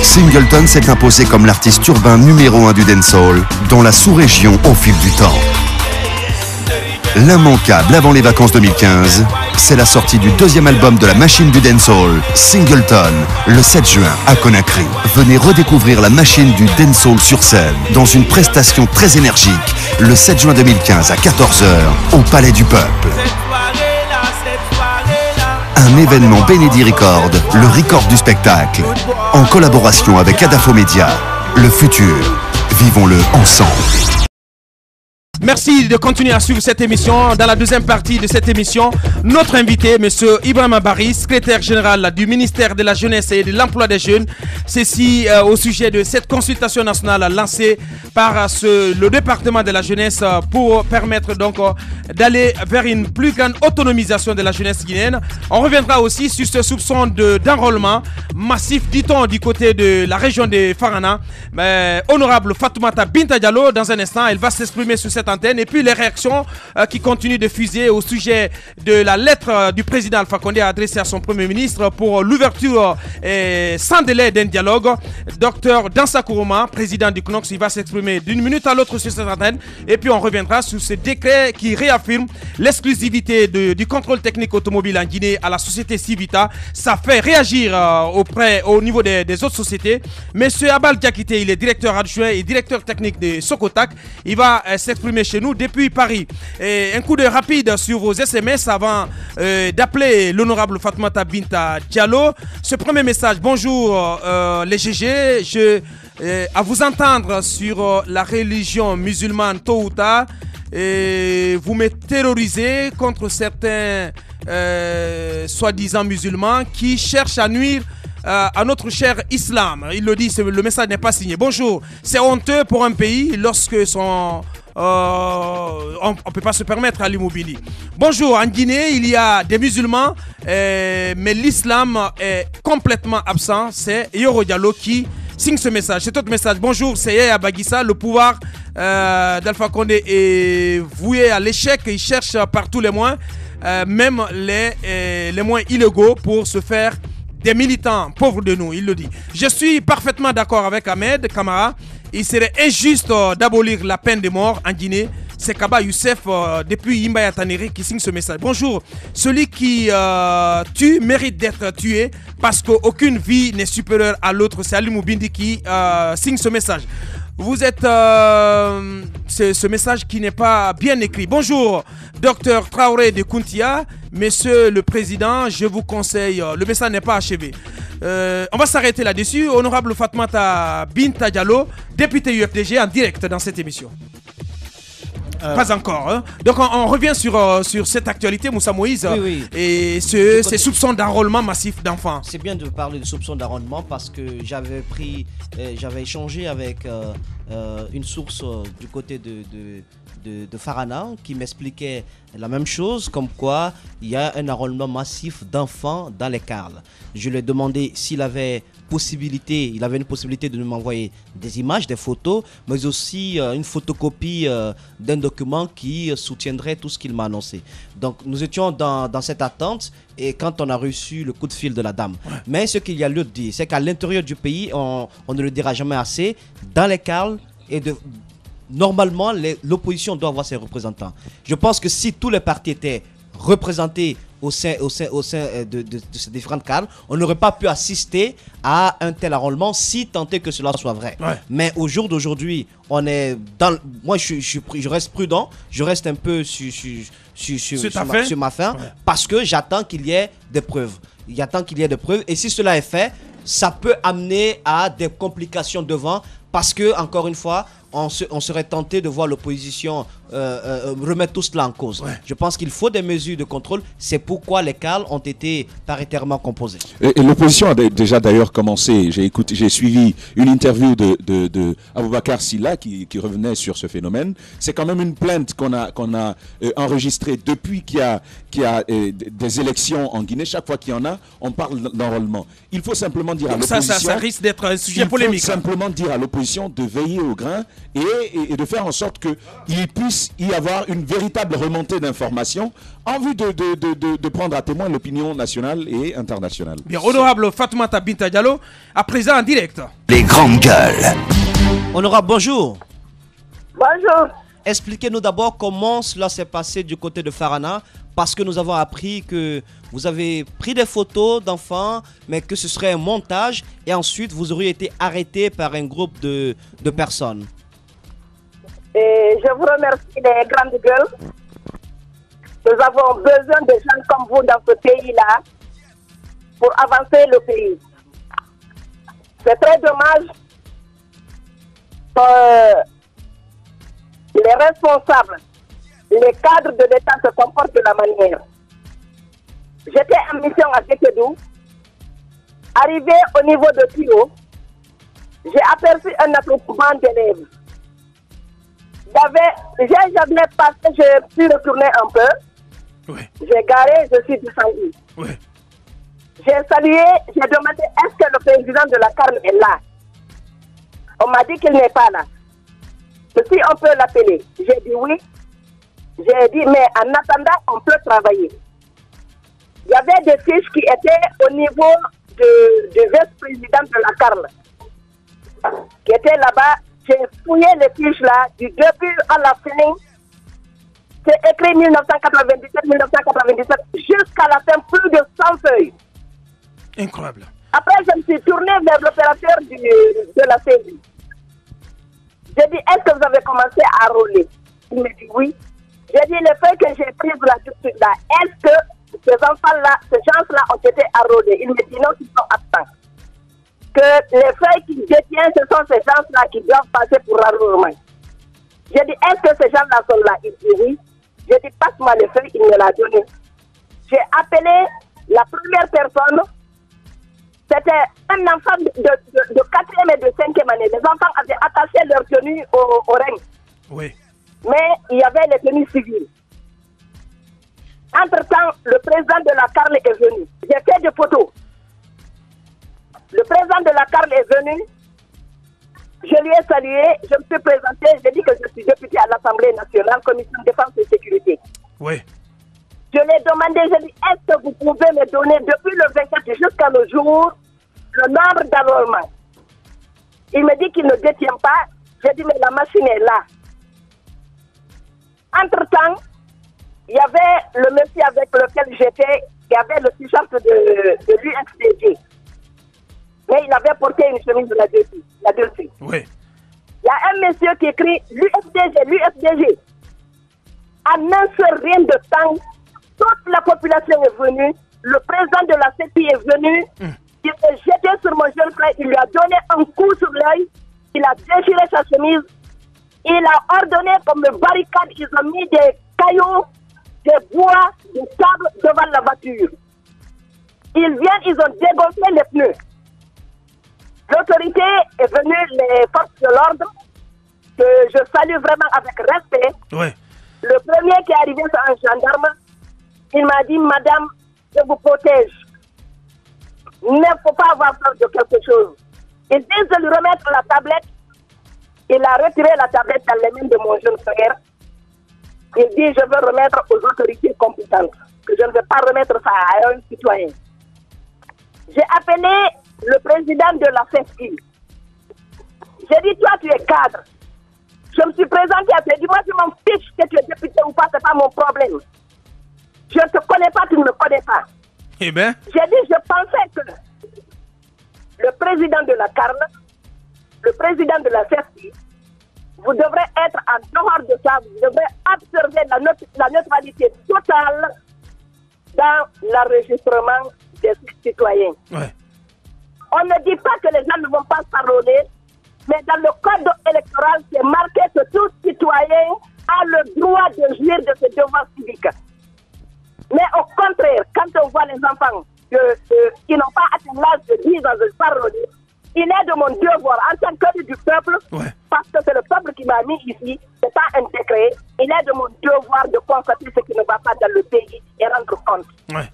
Singleton s'est imposé comme l'artiste urbain numéro 1 du dancehall dans la sous-région au fil du temps. L'immanquable avant les vacances 2015, c'est la sortie du deuxième album de la machine du dancehall, Singleton, le 7 juin à Conakry. Venez redécouvrir la machine du dancehall sur scène dans une prestation très énergique le 7 juin 2015 à 14h au Palais du Peuple. Un événement Benedi Record, le record du spectacle, en collaboration avec Adafo Media. Le futur, vivons-le ensemble. Merci de continuer à suivre cette émission. Dans la deuxième partie de cette émission, notre invité, M. Ibrahima Barry, secrétaire général du ministère de la Jeunesse et de l'Emploi des Jeunes. Ceci au sujet de cette consultation nationale lancée par le département de la jeunesse pour permettre donc d'aller vers une plus grande autonomisation de la jeunesse guinéenne. On reviendra aussi sur ce soupçon d'enrôlement massif, dit-on, du côté de la région de Farana. Honorable Fatoumata Binta Diallo, dans un instant, elle va s'exprimer sur cette antenne, et puis les réactions qui continuent de fuser au sujet de la lettre du président Alpha Condé adressée à son premier ministre pour l'ouverture sans délai d'un dialogue. Docteur Dansa Kourouma, président du CNOX, il va s'exprimer d'une minute à l'autre sur cette antenne, et puis on reviendra sur ce décret qui réaffirme l'exclusivité du contrôle technique automobile en Guinée à la société Civita. Ça fait réagir au niveau des autres sociétés. Monsieur Abal Diakité, il est directeur adjoint et directeur technique de Sokotak. Il va s'exprimer chez nous depuis Paris. Et un coup de rapide sur vos SMS avant d'appeler l'honorable Fatoumata Binta Diallo. Ce premier message: bonjour les GG, à vous entendre sur la religion musulmane tôt ou tard, vous me terrorisez contre certains soi-disant musulmans qui cherchent à nuire à notre cher islam. Il le dit, le message n'est pas signé. Bonjour, c'est honteux pour un pays lorsque on ne peut pas se permettre à l'immobilier. Bonjour, en Guinée, il y a des musulmans, mais l'islam est complètement absent. C'est Yoro Diallo qui signe ce message. C'est autre message. Bonjour, c'est Yaya Baguissa. Le pouvoir d'Alpha Condé est voué à l'échec. Il cherche par tous les moyens, même les moyens illégaux, pour se faire des militants pauvres de nous, il le dit. Je suis parfaitement d'accord avec Ahmed Kamara. Il serait injuste d'abolir la peine de mort en Guinée. C'est Kaba Youssef depuis Imbaya Taneri qui signe ce message. Bonjour, celui qui tue mérite d'être tué parce qu'aucune vie n'est supérieure à l'autre. C'est Ali Moubindi qui signe ce message. Vous êtes ce message qui n'est pas bien écrit. Bonjour, docteur Traoré de Kountia. Monsieur le Président, je vous conseille, le message n'est pas achevé. On va s'arrêter là-dessus. Honorable Fatoumata Binta Diallo, député UFDG, en direct dans cette émission. Pas encore. Hein. Donc on revient sur cette actualité, Moussa Moïse, oui. Et ces soupçons d'enrôlement massif d'enfants. C'est bien de parler de soupçons d'enrôlement parce que j'avais échangé avec une source du côté de Farana qui m'expliquait la même chose, comme quoi il y a un enrôlement massif d'enfants dans les Carles. Je lui ai demandé s'il avait une possibilité de m'envoyer des images, des photos, mais aussi une photocopie d'un document qui soutiendrait tout ce qu'il m'a annoncé. Donc nous étions dans cette attente, et quand on a reçu le coup de fil de la dame. Mais ce qu'il y a lieu de dire, c'est qu'à l'intérieur du pays, on ne le dira jamais assez, dans les Carles, normalement l'opposition doit avoir ses représentants. Je pense que si tous les partis étaient représentés au sein de ces différentes cadres, on n'aurait pas pu assister à un tel enrôlement, si tant est que cela soit vrai. Ouais. Mais au jour d'aujourd'hui, on est dans. Moi, je reste prudent, je reste un peu sur ma faim, ouais. Parce que j'attends qu'il y ait des preuves. Et si cela est fait, ça peut amener à des complications devant, parce que, encore une fois, on serait tenté de voir l'opposition remettre tout cela en cause. Ouais. Je pense qu'il faut des mesures de contrôle. C'est pourquoi les Carles ont été paritairement composés. Et l'opposition a déjà d'ailleurs commencé. J'ai suivi une interview de Aboubakar Silla qui revenait sur ce phénomène. C'est quand même une plainte qu'on a enregistrée depuis qu'il y a des élections en Guinée. Chaque fois qu'il y en a, on parle d'enrôlement. Il faut simplement dire à l'opposition... Ça risque d'être un sujet polémique. Il faut simplement dire à l'opposition de veiller au grain et de faire en sorte qu'il puisse y avoir une véritable remontée d'informations en vue de prendre à témoin l'opinion nationale et internationale. Bien, honorable Fatoumata Binta Diallo, à présent en direct. Les grandes gueules. Honorable, bonjour. Bonjour. expliquez-nous d'abord comment cela s'est passé du côté de Farana, parce que nous avons appris que vous avez pris des photos d'enfants, mais que ce serait un montage, et ensuite vous auriez été arrêté par un groupe de personnes. Et je vous remercie les grandes gueules. Nous avons besoin de gens comme vous dans ce pays-là pour avancer le pays. C'est très dommage que les responsables, les cadres de l'État se comportent de la manière. J'étais en mission à Kékédou. Arrivé au niveau de Tio, j'ai aperçu un attroupement d'élèves. J'avais passé, j'ai pu retourner un peu. Oui. J'ai garé, je suis descendu. Oui. J'ai salué, j'ai demandé est-ce que le président de la CARN est là. On m'a dit qu'il n'est pas là. Si on peut l'appeler. J'ai dit oui. J'ai dit mais en attendant, on peut travailler. Il y avait des fiches qui étaient au niveau du vice-président de la CARN qui étaient là-bas. J'ai fouillé les fiches là, du début à la fin. C'est écrit 1997, jusqu'à la fin, plus de 100 feuilles. Incroyable. Après, je me suis tourné vers l'opérateur de la CEDI. J'ai dit, est-ce que vous avez commencé à rouler? Il me dit oui. J'ai dit, les feuilles que j'ai prises là tout de suite là, est-ce que ces enfants-là, ces gens-là ont été enrôlés? Il me dit non, ils sont absents. Que les feuilles qu'il détient, ce sont ces gens-là qui doivent passer pour enrôlement. J'ai dit, est-ce que ces gens-là sont là? Il dit oui. J'ai dit, passe-moi les feuilles, il me l'a donné. J'ai appelé la première personne. C'était un enfant de 4e et de 5e année. Les enfants avaient attaché leur tenue au règne. Oui. Mais il y avait les tenues civiles. Entre-temps, le président de la CARL est venu. J'ai fait des photos. Le président de la CARL est venu. Je lui ai salué, je me suis présenté, j'ai dit que je suis député à l'Assemblée nationale, commission de défense et sécurité. Oui. Je lui ai demandé, j'ai dit, est-ce que vous pouvez me donner depuis le 24 jusqu'à le jour le nombre d'enrôlements? Il me dit qu'il ne détient pas. J'ai dit, mais la machine est là. Entre-temps, il y avait le monsieur avec lequel j'étais, qui avait le t-shirt de l'UFDG. Mais il avait porté une chemise de la dessus. Oui. Il y a un monsieur qui écrit l'UFDG. En un seul rien de temps, toute la population est venue. Le président de la CEPI est venu. Il s'est jeté sur mon jeune frère. Il lui a donné un coup sur l'œil. Il a déchiré sa chemise. Il a ordonné comme barricade. Ils ont mis des cailloux, des bois, des tables devant la voiture. Ils viennent, ils ont dégonflé les pneus. L'autorité est venue, les forces de l'ordre, que je salue vraiment avec respect. Oui. Le premier qui est arrivé, c'est un gendarme. Il m'a dit, madame, je vous protège. Il ne faut pas avoir peur de quelque chose. Ils disent de lui remettre la tablette. Il a retiré la tablette dans les mains de mon jeune frère. Il dit, je veux remettre aux autorités compétentes. Que je ne vais pas remettre ça à un citoyen. J'ai appelé le président de la CESI. J'ai dit, toi, tu es cadre. Je me suis présenté à lui. Dis-moi, je m'en fiche que tu es député ou pas, c'est pas mon problème. Je ne te connais pas, tu ne me connais pas. Eh bien. J'ai dit, je pensais que le président de la CARN, le président de la CESI, vous devrez être en dehors de ça, vous devrez observer la neutralité totale dans l'enregistrement des citoyens. Ouais. On ne dit pas que les gens ne vont pas s'enrôler, mais dans le code électoral, c'est marqué que tout citoyen a le droit de jouir de ses devoirs civiques. Mais au contraire, quand on voit les enfants qui n'ont pas atteint l'âge de 10 ans de s'enrôler, il est de mon devoir en tant que du peuple, parce que c'est le peuple qui m'a mis ici, c'est pas un décret, il est de mon devoir de constater ce qui ne va pas dans le pays et rendre compte. Ouais.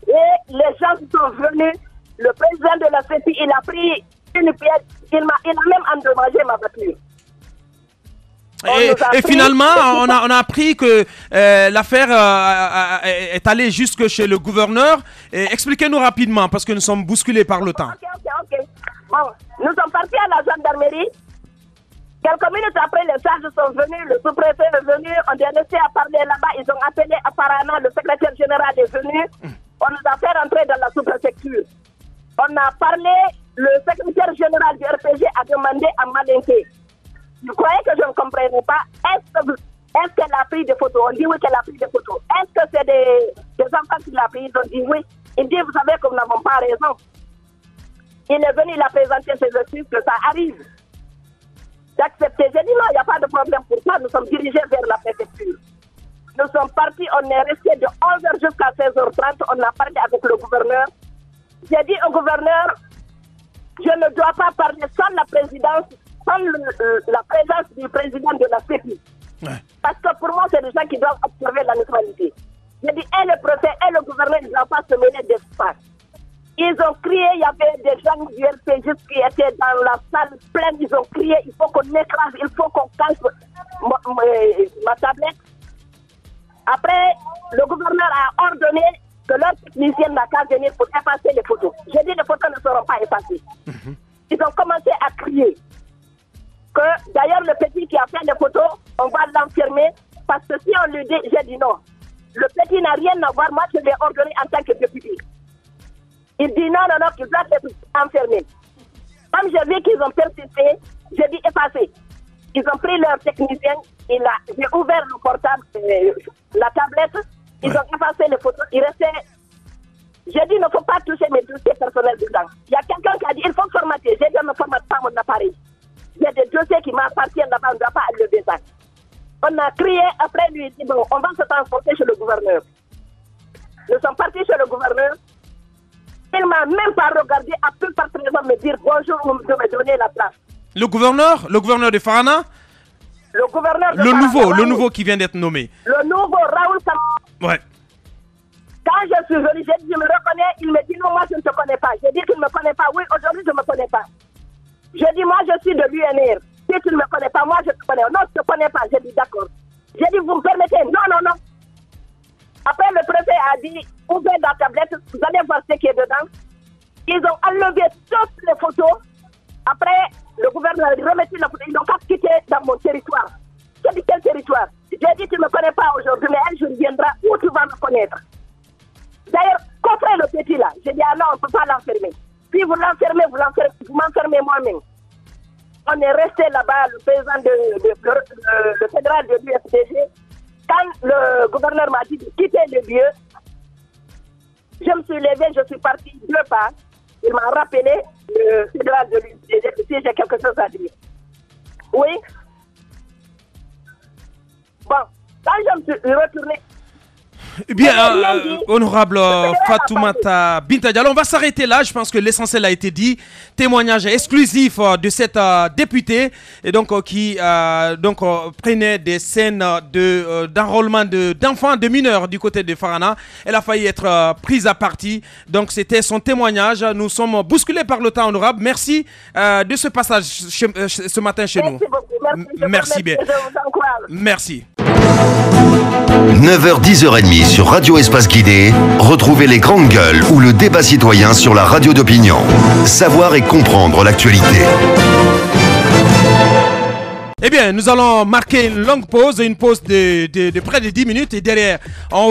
Et les gens qui sont venus, le président de la CEPI, il a pris une pièce, il a même endommagé ma voiture. Et finalement, on a appris que l'affaire est allée jusque chez le gouverneur. Expliquez-nous rapidement, parce que nous sommes bousculés par le temps. Ok. Bon, nous sommes partis à la gendarmerie. Quelques minutes après, les charges sont venus, le sous-préfet est venu, on est resté à parler là-bas, ils ont appelé apparemment le secrétaire général est venu, on nous a fait rentrer dans la sous-préfecture. On a parlé, le secrétaire général du RPG a demandé à Malinké. Vous croyez que je ne comprenais pas? Est-ce qu'elle a pris des photos? On dit oui qu'elle a pris des photos. Est-ce que c'est des enfants qui l'ont pris? Ils ont dit oui. Il dit, vous savez que nous n'avons pas raison. Il est venu, il a présenté ses excuses, que ça arrive. D'accepter. J'ai dit non, il n'y a pas de problème pour ça. Nous sommes dirigés vers la préfecture. Nous sommes partis, on est resté de 11h jusqu'à 16h30. On a parlé avec le gouverneur. J'ai dit au gouverneur, je ne dois pas parler sans la présidence, sans la présence du président de la CEPI. Ouais. Parce que pour moi, c'est des gens qui doivent observer la neutralité. J'ai dit, et le préfet et le gouverneur ne doivent pas se mêler d'espace. Ils ont crié, il y avait des gens du RPG qui étaient dans la salle pleine, ils ont crié, il faut qu'on écrase, il faut qu'on casse ma tablette. Après, le gouverneur a ordonné que leur technicien n'a qu'à venir pour effacer les photos. J'ai dit, les photos ne seront pas effacées. Ils ont commencé à crier. Que d'ailleurs le petit qui a fait les photos, on va l'enfermer parce que si on lui dit, j'ai dit non. Le petit n'a rien à voir, moi je l'ai ordonné en tant que député. Il dit non, qu'il doit être enfermé. Comme j'ai vu qu'ils ont persisté, j'ai dit effacer. Ils ont pris leur technicien, j'ai ouvert le portable, la tablette, ils ont effacé les photos, il restait. J'ai dit, il ne faut pas toucher mes dossiers personnels dedans. Il y a quelqu'un qui a dit, il faut formater. J'ai dit, on ne formate pas mon appareil. Il y a des dossiers qui m'appartiennent là-bas, on ne doit pas enlever ça. On a crié, après lui, dit, bon, on va se transporter chez le gouverneur. Nous sommes partis chez le gouverneur. Il ne m'a même pas regardé, a pu par présent me dire bonjour, vous me donnez la place. Le gouverneur de Farana? Le gouverneur de Farana. Le nouveau qui vient d'être nommé. Le nouveau, Raoul Sam. Ouais. Quand je suis venu, j'ai dit, je me reconnais. Il me dit, non, moi, je ne te connais pas. J'ai dit qu'il ne me connaît pas. Oui, aujourd'hui, je ne me connais pas. J'ai dit, moi, je suis de l'UNR. Si tu ne me connais pas, moi, je te connais. Non, je ne te connais pas. J'ai dit, d'accord. J'ai dit, vous me permettez? Non. Après, le préfet a dit, ouvrez la tablette, vous allez voir ce qui est dedans. Ils ont enlevé toutes les photos. Après, le gouverneur a remis les photos. Ils n'ont pas quitté dans mon territoire. J'ai dit, quel territoire? J'ai dit, tu ne me connais pas aujourd'hui, mais un jour viendra où tu vas me connaître. D'ailleurs, coffrez le petit là. J'ai dit, ah non, on ne peut pas l'enfermer. Si vous l'enfermez, vous m'enfermez moi-même. On est resté là-bas, le président le fédéral de l'UFDG. Quand le gouverneur m'a dit de quitter le lieu, je me suis levé, je suis parti 2 pas. Il m'a rappelé, le fédéral de l'UFDG, si j'ai quelque chose à dire. Oui. Bon, quand je me suis retourné. Eh bien, honorable Fatoumata Binta Diallo, on va s'arrêter là. Je pense que l'essentiel a été dit. Témoignage exclusif de cette députée et donc qui prenait des scènes d'enrôlement d'enfants, de mineurs du côté de Farana. Elle a failli être prise à partie. Donc c'était son témoignage. Nous sommes bousculés par le temps, honorable. Merci de ce passage ce matin chez nous. Merci bien. Merci. 9h, 10h30 sur Radio Espace Guidé, retrouvez les grandes gueules ou le débat citoyen sur la radio d'opinion. Savoir et comprendre l'actualité. Eh bien, nous allons marquer une longue pause, une pause de près de 10 minutes et derrière, on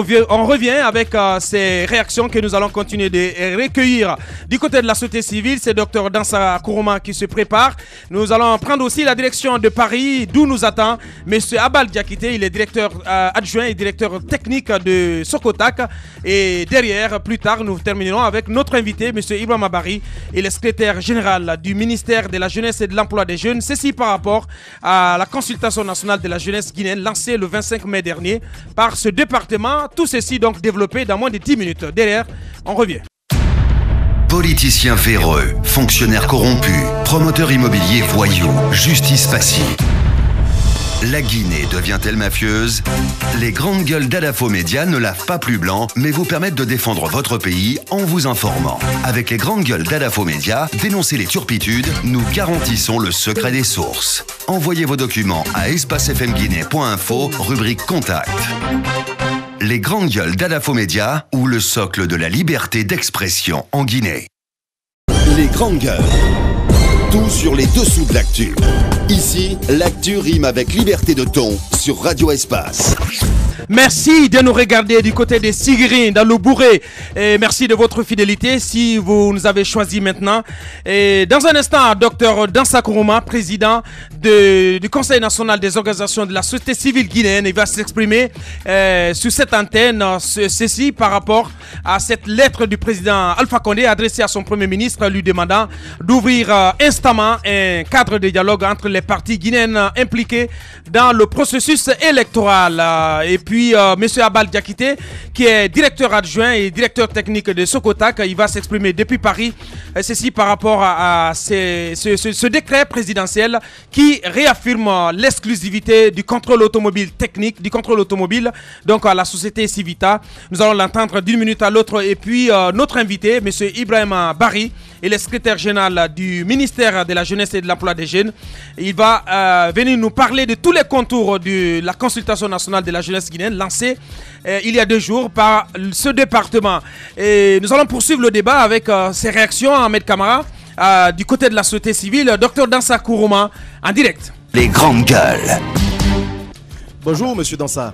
revient avec ces réactions que nous allons continuer de recueillir du côté de la société civile. C'est Dr Dansa Kourouma qui se prépare. Nous allons prendre aussi la direction de Paris, d'où nous attend M. Abal Diakité. Il est directeur adjoint et directeur technique de Sokotak. Et derrière, plus tard, nous terminerons avec notre invité, M. Ibrahima Bari, et le secrétaire général du ministère de la Jeunesse et de l'Emploi des Jeunes. Ceci par rapport à la consultation nationale de la jeunesse guinéenne lancée le 25 mai dernier par ce département. Tout ceci donc développé dans moins de 10 minutes. Derrière, on revient. Politiciens véreux, fonctionnaires corrompus, promoteurs immobiliers voyous, justice passive. La Guinée devient-elle mafieuse? Les grandes gueules d'Adafo Média ne lavent pas plus blanc, mais vous permettent de défendre votre pays en vous informant. Avec les grandes gueules d'Adafo Média, dénoncez les turpitudes, nous garantissons le secret des sources. Envoyez vos documents à espacefmguinée.info, rubrique Contact. Les grandes gueules d'Adafo Média ou le socle de la liberté d'expression en Guinée. Les grandes gueules. Tout sur les dessous de l'actu. Ici, l'actu rime avec liberté de ton sur Radio Espace. Merci de nous regarder du côté des Sigrines, dans le Bourré. Et merci de votre fidélité si vous nous avez choisi maintenant. Et dans un instant, Dr Dansa Kourouma, président du Conseil national des organisations de la société civile guinéenne, il va s'exprimer sur cette antenne, ceci par rapport à cette lettre du président Alpha Condé adressée à son premier ministre, lui demandant d'ouvrir instamment un cadre de dialogue entre les partis guinéennes impliqués dans le processus électoral. Et puis, M. Abal Diakité, qui est directeur adjoint et directeur technique de Socotac, il va s'exprimer depuis Paris. Ceci par rapport à ce décret présidentiel qui réaffirme l'exclusivité du contrôle automobile technique, du contrôle automobile, donc à la société Civita. Nous allons l'entendre d'une minute à l'autre. Et puis, notre invité, M. Ibrahim Barry, il est secrétaire général du ministère de la Jeunesse et de l'Emploi des Jeunes. Il va venir nous parler de tous les contours de la consultation nationale de la jeunesse guinéenne lancée il y a 2 jours par ce département. Et nous allons poursuivre le débat avec ses réactions à Ahmed Kamara du côté de la société civile. Dr Dansa Kourouma en direct. Les grandes gueules. Bonjour Monsieur Dansa.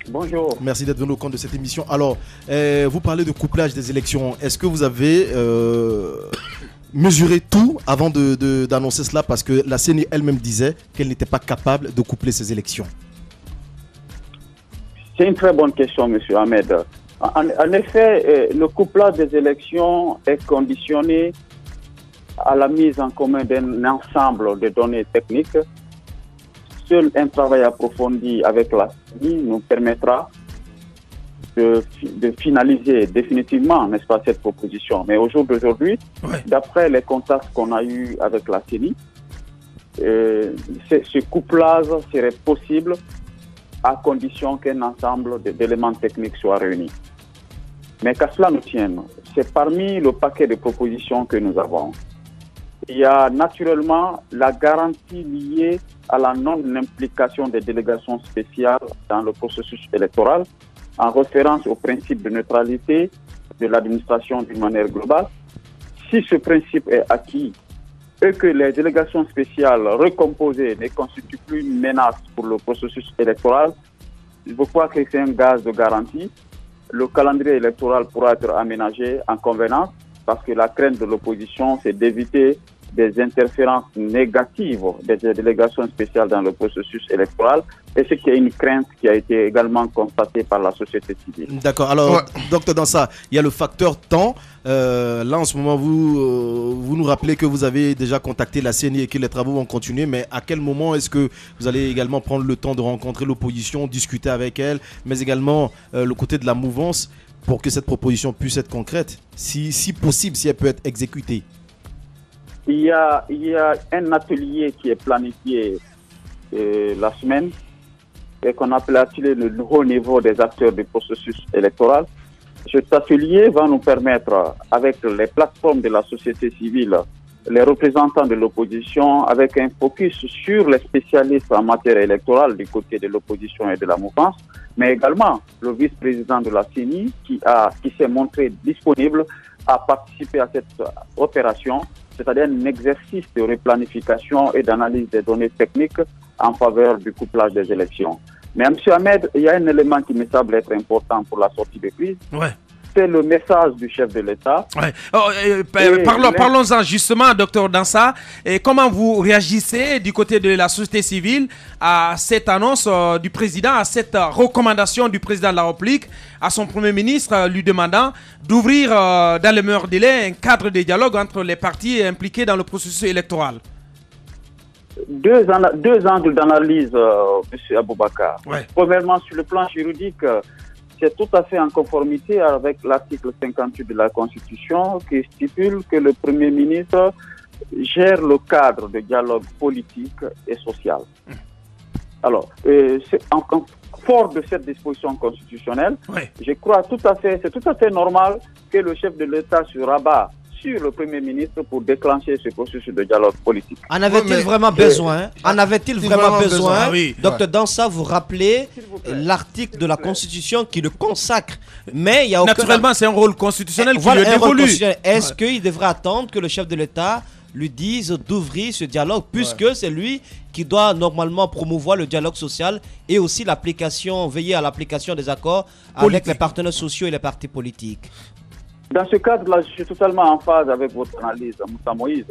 Bonjour. Merci d'être venu au compte de cette émission. Alors, vous parlez de couplage des élections. Est-ce que vous avez mesuré tout avant d'annoncer cela? Parce que la CENI elle-même disait qu'elle n'était pas capable de coupler ces élections. C'est une très bonne question, Monsieur Ahmed. En effet, le couplage des élections est conditionné à la mise en commun d'un ensemble de données techniques. Seul un travail approfondi avec la CENI nous permettra de finaliser définitivement, n'est-ce pas, cette proposition. Mais au jour d'aujourd'hui, d'après les contacts qu'on a eus avec la CENI, ce couplage serait possible à condition qu'un ensemble d'éléments techniques soit réuni. Mais qu'à cela nous tienne, c'est parmi le paquet de propositions que nous avons. Il y a naturellement la garantie liée à la non-implication des délégations spéciales dans le processus électoral, en référence au principe de neutralité de l'administration d'une manière globale. Si ce principe est acquis et que les délégations spéciales recomposées ne constituent plus une menace pour le processus électoral, je crois que c'est un gage de garantie. Le calendrier électoral pourra être aménagé en convenance parce que la crainte de l'opposition, c'est d'éviter des interférences négatives des délégations spéciales dans le processus électoral, et c'est qu'il y a une crainte qui a été également constatée par la société civile. D'accord, alors docteur Dansa, il y a le facteur temps. Là en ce moment vous nous rappelez que vous avez déjà contacté la CENI et que les travaux vont continuer, mais à quel moment est-ce que vous allez également prendre le temps de rencontrer l'opposition, discuter avec elle, mais également le côté de la mouvance pour que cette proposition puisse être concrète, si possible, si elle peut être exécutée? Il y a un atelier qui est planifié la semaine et qu'on appelle l'atelier le haut niveau des acteurs du processus électoral. Cet atelier va nous permettre, avec les plateformes de la société civile, les représentants de l'opposition, avec un focus sur les spécialistes en matière électorale du côté de l'opposition et de la mouvance, mais également le vice-président de la CENI qui s'est montré disponible à participer à cette opération, c'est-à-dire un exercice de replanification et d'analyse des données techniques en faveur du couplage des élections. Mais M. Ahmed, il y a un élément qui me semble être important pour la sortie de crise. C'est le message du chef de l'État. Parlons-en justement, docteur Dansa. Et comment vous réagissez du côté de la société civile à cette annonce du président, à cette recommandation du président de la République à son premier ministre lui demandant d'ouvrir dans le meilleur délai un cadre de dialogue entre les partis impliqués dans le processus électoral? Deux angles d'analyse, M. Aboubakar. Premièrement, sur le plan juridique, c'est tout à fait en conformité avec l'article 58 de la Constitution qui stipule que le Premier ministre gère le cadre de dialogue politique et social. Alors, fort de cette disposition constitutionnelle, je crois c'est tout à fait normal que le chef de l'État se rabat sur le Premier ministre pour déclencher ce processus de dialogue politique. En avait-il vraiment besoin? En avait-il vraiment besoin? Docteur Dansa, vous rappelez l'article de la Constitution qui le consacre. Mais il y a aucun... Naturellement, c'est un rôle constitutionnel qui lui est dévolu. Est-ce qu'il devrait attendre que le chef de l'État lui dise d'ouvrir ce dialogue, puisque c'est lui qui doit normalement promouvoir le dialogue social et aussi l'application, veiller à l'application des accords avec les partenaires sociaux et les partis politiques. Dans ce cadre-là, je suis totalement en phase avec votre analyse, Moussa Moïse.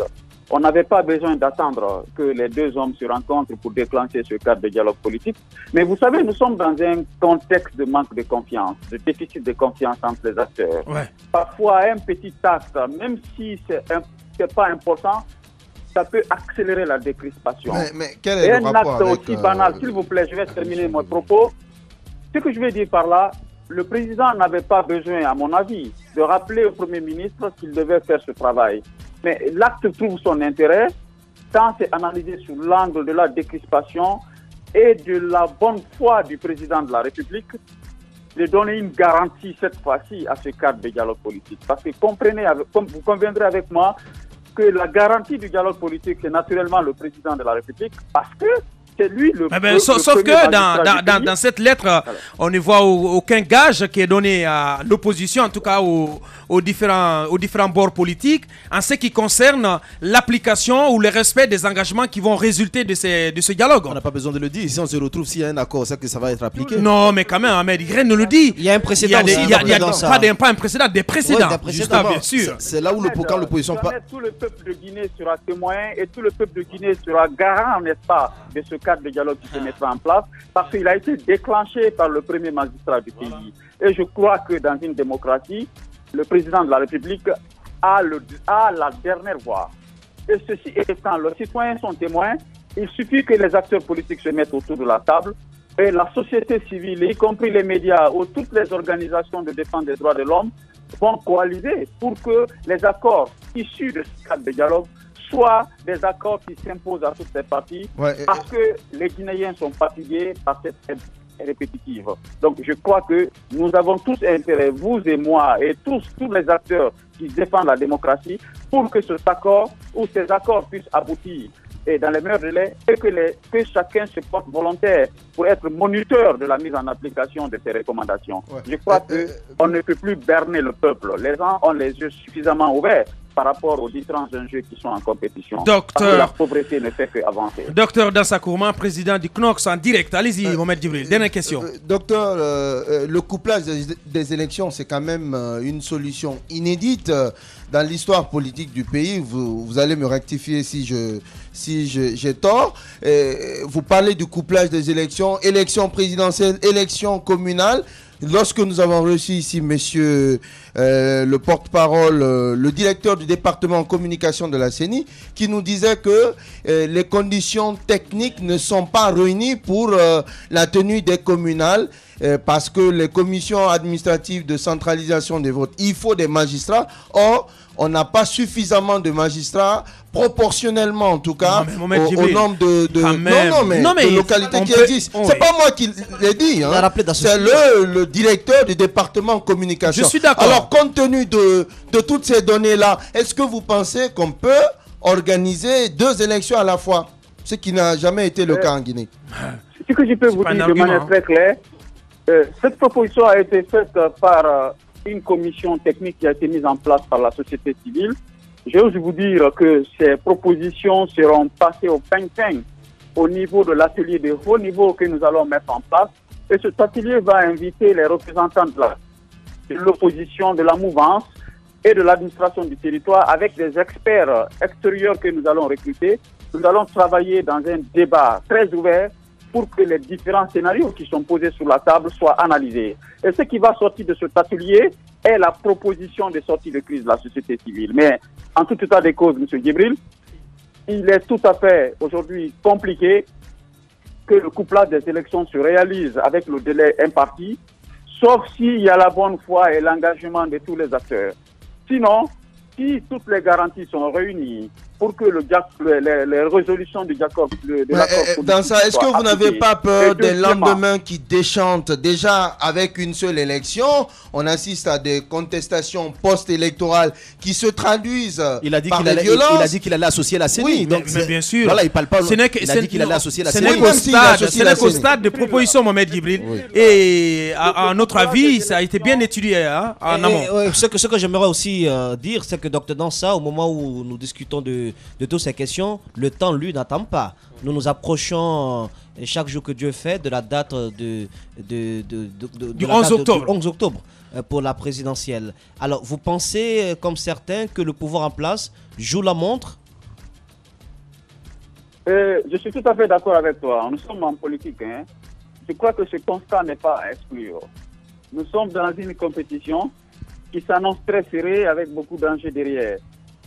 On n'avait pas besoin d'attendre que les deux hommes se rencontrent pour déclencher ce cadre de dialogue politique. Mais vous savez, nous sommes dans un contexte de manque de confiance, de déficit de confiance entre les acteurs. Parfois, un petit acte, même si c'est pas important, ça peut accélérer la décrispation. Mais quel est le rapport acte avec, aussi banal, s'il vous plaît, je vais terminer mon propos. Ce que je veux dire par là, le président n'avait pas besoin, à mon avis, de rappeler au Premier ministre qu'il devait faire ce travail. Mais l'acte trouve son intérêt quand c'est analysé sous l'angle de la décrispation et de la bonne foi du président de la République de donner une garantie cette fois-ci à ce cadre de dialogue politique. Parce que vous conviendrez avec moi que la garantie du dialogue politique, c'est naturellement le président de la République, parce que c'est lui le sauf que dans cette lettre, on ne voit aucun gage qui est donné à l'opposition, en tout cas aux différents bords politiques, en ce qui concerne l'application ou le respect des engagements qui vont résulter de ce dialogue. On n'a pas besoin de le dire. Si on se retrouve, s'il y a un accord, c'est que ça va être appliqué. Non, mais quand même, Ahmed, rien ne le dit. Il y a un précédent aussi. Il y a pas un précédent, des précédents. Justement, bien sûr. C'est là où quand l'opposition... Tout le peuple de Guinée sera témoin et tout le peuple de Guinée sera garant, n'est-ce pas, de ce cadre de dialogue qui se mettra en place, parce qu'il a été déclenché par le premier magistrat du pays. Et je crois que dans une démocratie, le président de la République a la dernière voix. Et ceci étant, les citoyens sont témoins, il suffit que les acteurs politiques se mettent autour de la table et la société civile, y compris les médias ou toutes les organisations de défense des droits de l'homme, vont coaliser pour que les accords issus de ce cadre de dialogue soient des accords qui s'imposent à toutes les parties, parce que les Guinéens sont fatigués par cette aide répétitive. Donc je crois que nous avons tous intérêt, vous et moi, et tous les acteurs qui défendent la démocratie, pour que cet accord ou ces accords puissent aboutir et dans les meilleurs délais, et que chacun se porte volontaire pour être moniteur de la mise en application de ces recommandations. Je crois qu'on ne peut plus berner le peuple. Les gens ont les yeux suffisamment ouverts par rapport aux différents enjeux qui sont en compétition. Parce que la pauvreté ne fait qu'avancer. Docteur Dansa Kourma, président du CNOX en direct. Allez-y, Mohamed Djibril. Dernière question. Docteur, le couplage des élections, c'est quand même une solution inédite dans l'histoire politique du pays. Vous allez me rectifier si j'ai tort. Vous parlez du couplage des élections, élections présidentielles, élections communales. Lorsque nous avons reçu ici monsieur le porte-parole, le directeur du département communication de la CENI, qui nous disait que les conditions techniques ne sont pas réunies pour la tenue des communales, parce que les commissions administratives de centralisation des votes, il faut des magistrats. Or, on n'a pas suffisamment de magistrats, proportionnellement en tout cas, au nombre de localités qui existent. C'est pas moi qui l'ai dit, hein. C'est le directeur du département communication. Je suis d'accord. Alors, compte tenu de toutes ces données-là, est-ce que vous pensez qu'on peut organiser 2 élections à la fois? Ce qui n'a jamais été le cas en Guinée. Ce que je peux vous dire de manière très claire, cette proposition a été faite par une commission technique qui a été mise en place par la société civile. J'ose vous dire que ces propositions seront passées au ping-pong au niveau de l'atelier de haut niveau que nous allons mettre en place. Et cet atelier va inviter les représentants de l'opposition, de la mouvance et de l'administration du territoire avec des experts extérieurs que nous allons recruter. Nous allons travailler dans un débat très ouvert pour que les différents scénarios qui sont posés sur la table soient analysés. Et ce qui va sortir de cet atelier est la proposition de sortie de crise de la société civile. Mais en tout état de cause, M. Djibril, il est tout à fait aujourd'hui compliqué que le couplage des élections se réalise avec le délai imparti, sauf s'il y a la bonne foi et l'engagement de tous les acteurs. Sinon, si toutes les garanties sont réunies pour que les résolutions du accord... Dans ça, est-ce que vous n'avez pas peur des lendemains qui déchantent? Déjà, avec une seule élection, on assiste à des contestations post-électorales qui se traduisent par la violence. Il a dit qu'il allait associer la CENI. Oui, mais bien sûr. Voilà, il parle pas. Il a dit qu'il allait associer la CENI. Ce n'est qu'au stade de proposition, Mohamed Djibril. Et à notre avis, ça a été bien étudié en amont. Ce que j'aimerais aussi dire, c'est que Dr Dansa, au moment où nous discutons de de toutes ces questions, le temps, lui, n'attend pas. Nous nous approchons chaque jour que Dieu fait de la date du 11 octobre. 11 octobre pour la présidentielle. Alors, vous pensez, comme certains, que le pouvoir en place joue la montre? Je suis tout à fait d'accord avec toi. Nous sommes en politique. Hein. Je crois que ce constat n'est pas à exclure. Nous sommes dans une compétition qui s'annonce très serrée avec beaucoup d'enjeux derrière.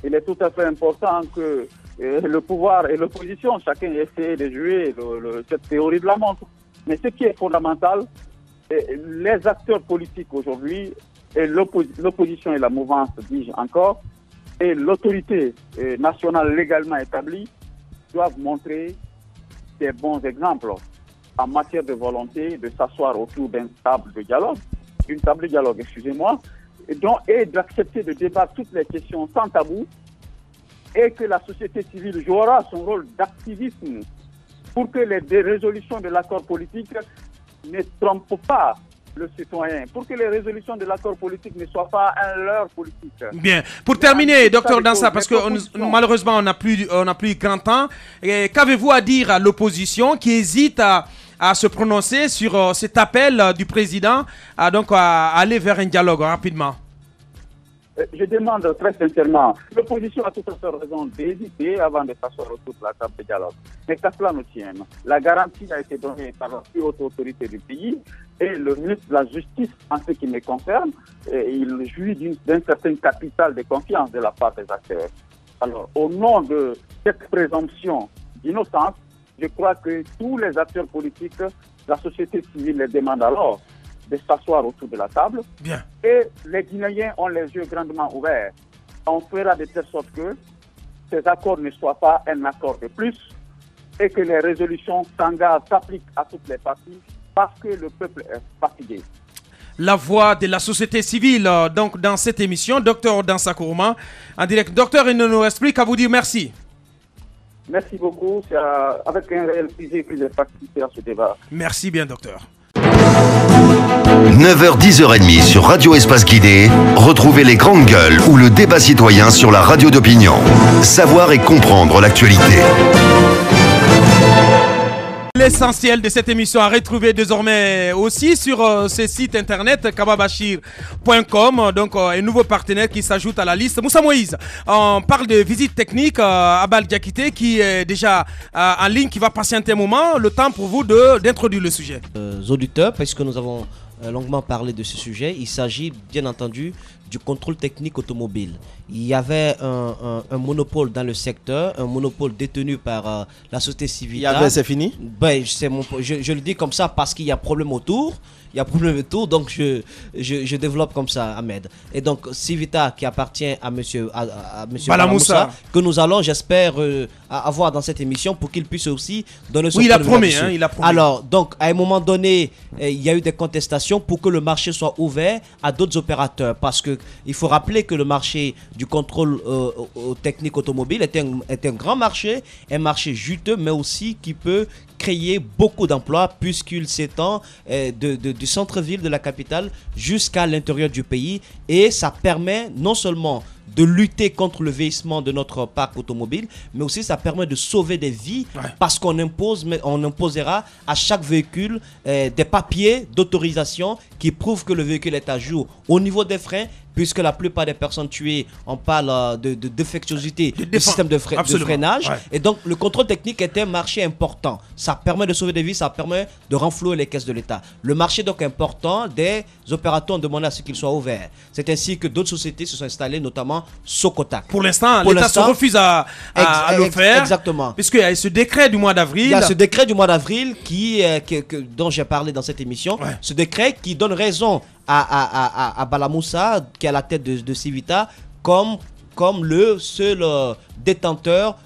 Il est tout à fait important que le pouvoir et l'opposition, chacun essaie de jouer cette théorie de la montre. Mais ce qui est fondamental, les acteurs politiques aujourd'hui, et l'opposition et la mouvance, dis-je encore, et l'autorité nationale légalement établie, doivent montrer des bons exemples en matière de volonté de s'asseoir autour d'une table de dialogue, et d'accepter de débattre toutes les questions sans tabou, et que la société civile jouera son rôle d'activisme pour que les résolutions de l'accord politique ne trompent pas le citoyen, pour que les résolutions de l'accord politique ne soient pas un leurre politique. Bien. Pour terminer, docteur Dansa, parce que malheureusement on n'a plus grand temps, qu'avez-vous à dire à l'opposition qui hésite à se prononcer sur cet appel du président à aller vers un dialogue rapidement? Je demande très sincèrement, l'opposition a tout à fait raison d'hésiter avant de s'asseoir autour de la table de dialogue. Mais qu'à cela nous tienne, la garantie a été donnée par la plus haute autorité du pays et le ministre de la Justice, en ce qui me concerne, il jouit d'un certain capital de confiance de la part des acteurs. Alors, au nom de cette présomption d'innocence, je crois que tous les acteurs politiques, la société civile les demande alors de s'asseoir autour de la table. Bien. Et les Guinéens ont les yeux grandement ouverts. On fera de telle sorte que ces accords ne soient pas un accord de plus et que les résolutions s'appliquent à toutes les parties parce que le peuple est fatigué. La voix de la société civile, donc dans cette émission, docteur Dansa Kourouma, en direct. Docteur, il ne nous reste plus qu'à vous dire merci. Merci beaucoup. C'est avec un réel plaisir que j'ai participé à ce débat. Merci bien, docteur. 9h, 10h30 sur Radio Espace Guidé, retrouvez les grandes gueules ou le débat citoyen sur la radio d'opinion. Savoir et comprendre l'actualité. L'essentiel de cette émission à retrouver désormais aussi sur ce site internet kababashir.com, donc un nouveau partenaire qui s'ajoute à la liste. Moussa Moïse, on parle de visite technique à Bal Diakité qui est déjà en ligne, qui va patienter un moment, le temps pour vous d'introduire le sujet. Auditeurs, parce que nous avons longuement parlé de ce sujet, il s'agit bien entendu du contrôle technique automobile. Il y avait un monopole dans le secteur, un monopole détenu par la société civile. Il y avait, c'est fini? Ben, je le dis comme ça parce qu'il y a problème autour. Il y a problème autour, donc je développe comme ça, Ahmed. Et donc, Civita qui appartient à monsieur Balamoussa, que nous allons, j'espère, avoir dans cette émission pour qu'il puisse aussi donner son point de vue. Il a promis. Alors, donc, à un moment donné, il y a eu des contestations pour que le marché soit ouvert à d'autres opérateurs. Parce qu'il faut rappeler que le marché du contrôle technique automobile est un grand marché, un marché juteux, mais aussi qui peut créer beaucoup d'emplois puisqu'il s'étend du centre-ville de la capitale jusqu'à l'intérieur du pays, et ça permet non seulement de lutter contre le vieillissement de notre parc automobile, mais aussi ça permet de sauver des vies, parce qu'on imposera à chaque véhicule des papiers d'autorisation qui prouvent que le véhicule est à jour au niveau des freins, puisque la plupart des personnes tuées, on parle de défectuosité du système de freinage. Ouais. Et donc, le contrôle technique est un marché important. Ça permet de sauver des vies, ça permet de renflouer les caisses de l'État. Le marché donc important, des opérateurs ont demandé à ce qu'il soit ouvert. C'est ainsi que d'autres sociétés se sont installées, notamment Socotac. Pour l'instant, l'État se refuse à le faire. Exactement. Puisqu'il y a ce décret du mois d'avril. Il y a ce décret du mois d'avril dont j'ai parlé dans cette émission. Ouais. Ce décret qui donne raison à Balamoussa, qui est à la tête de Civita, comme le seul détenteur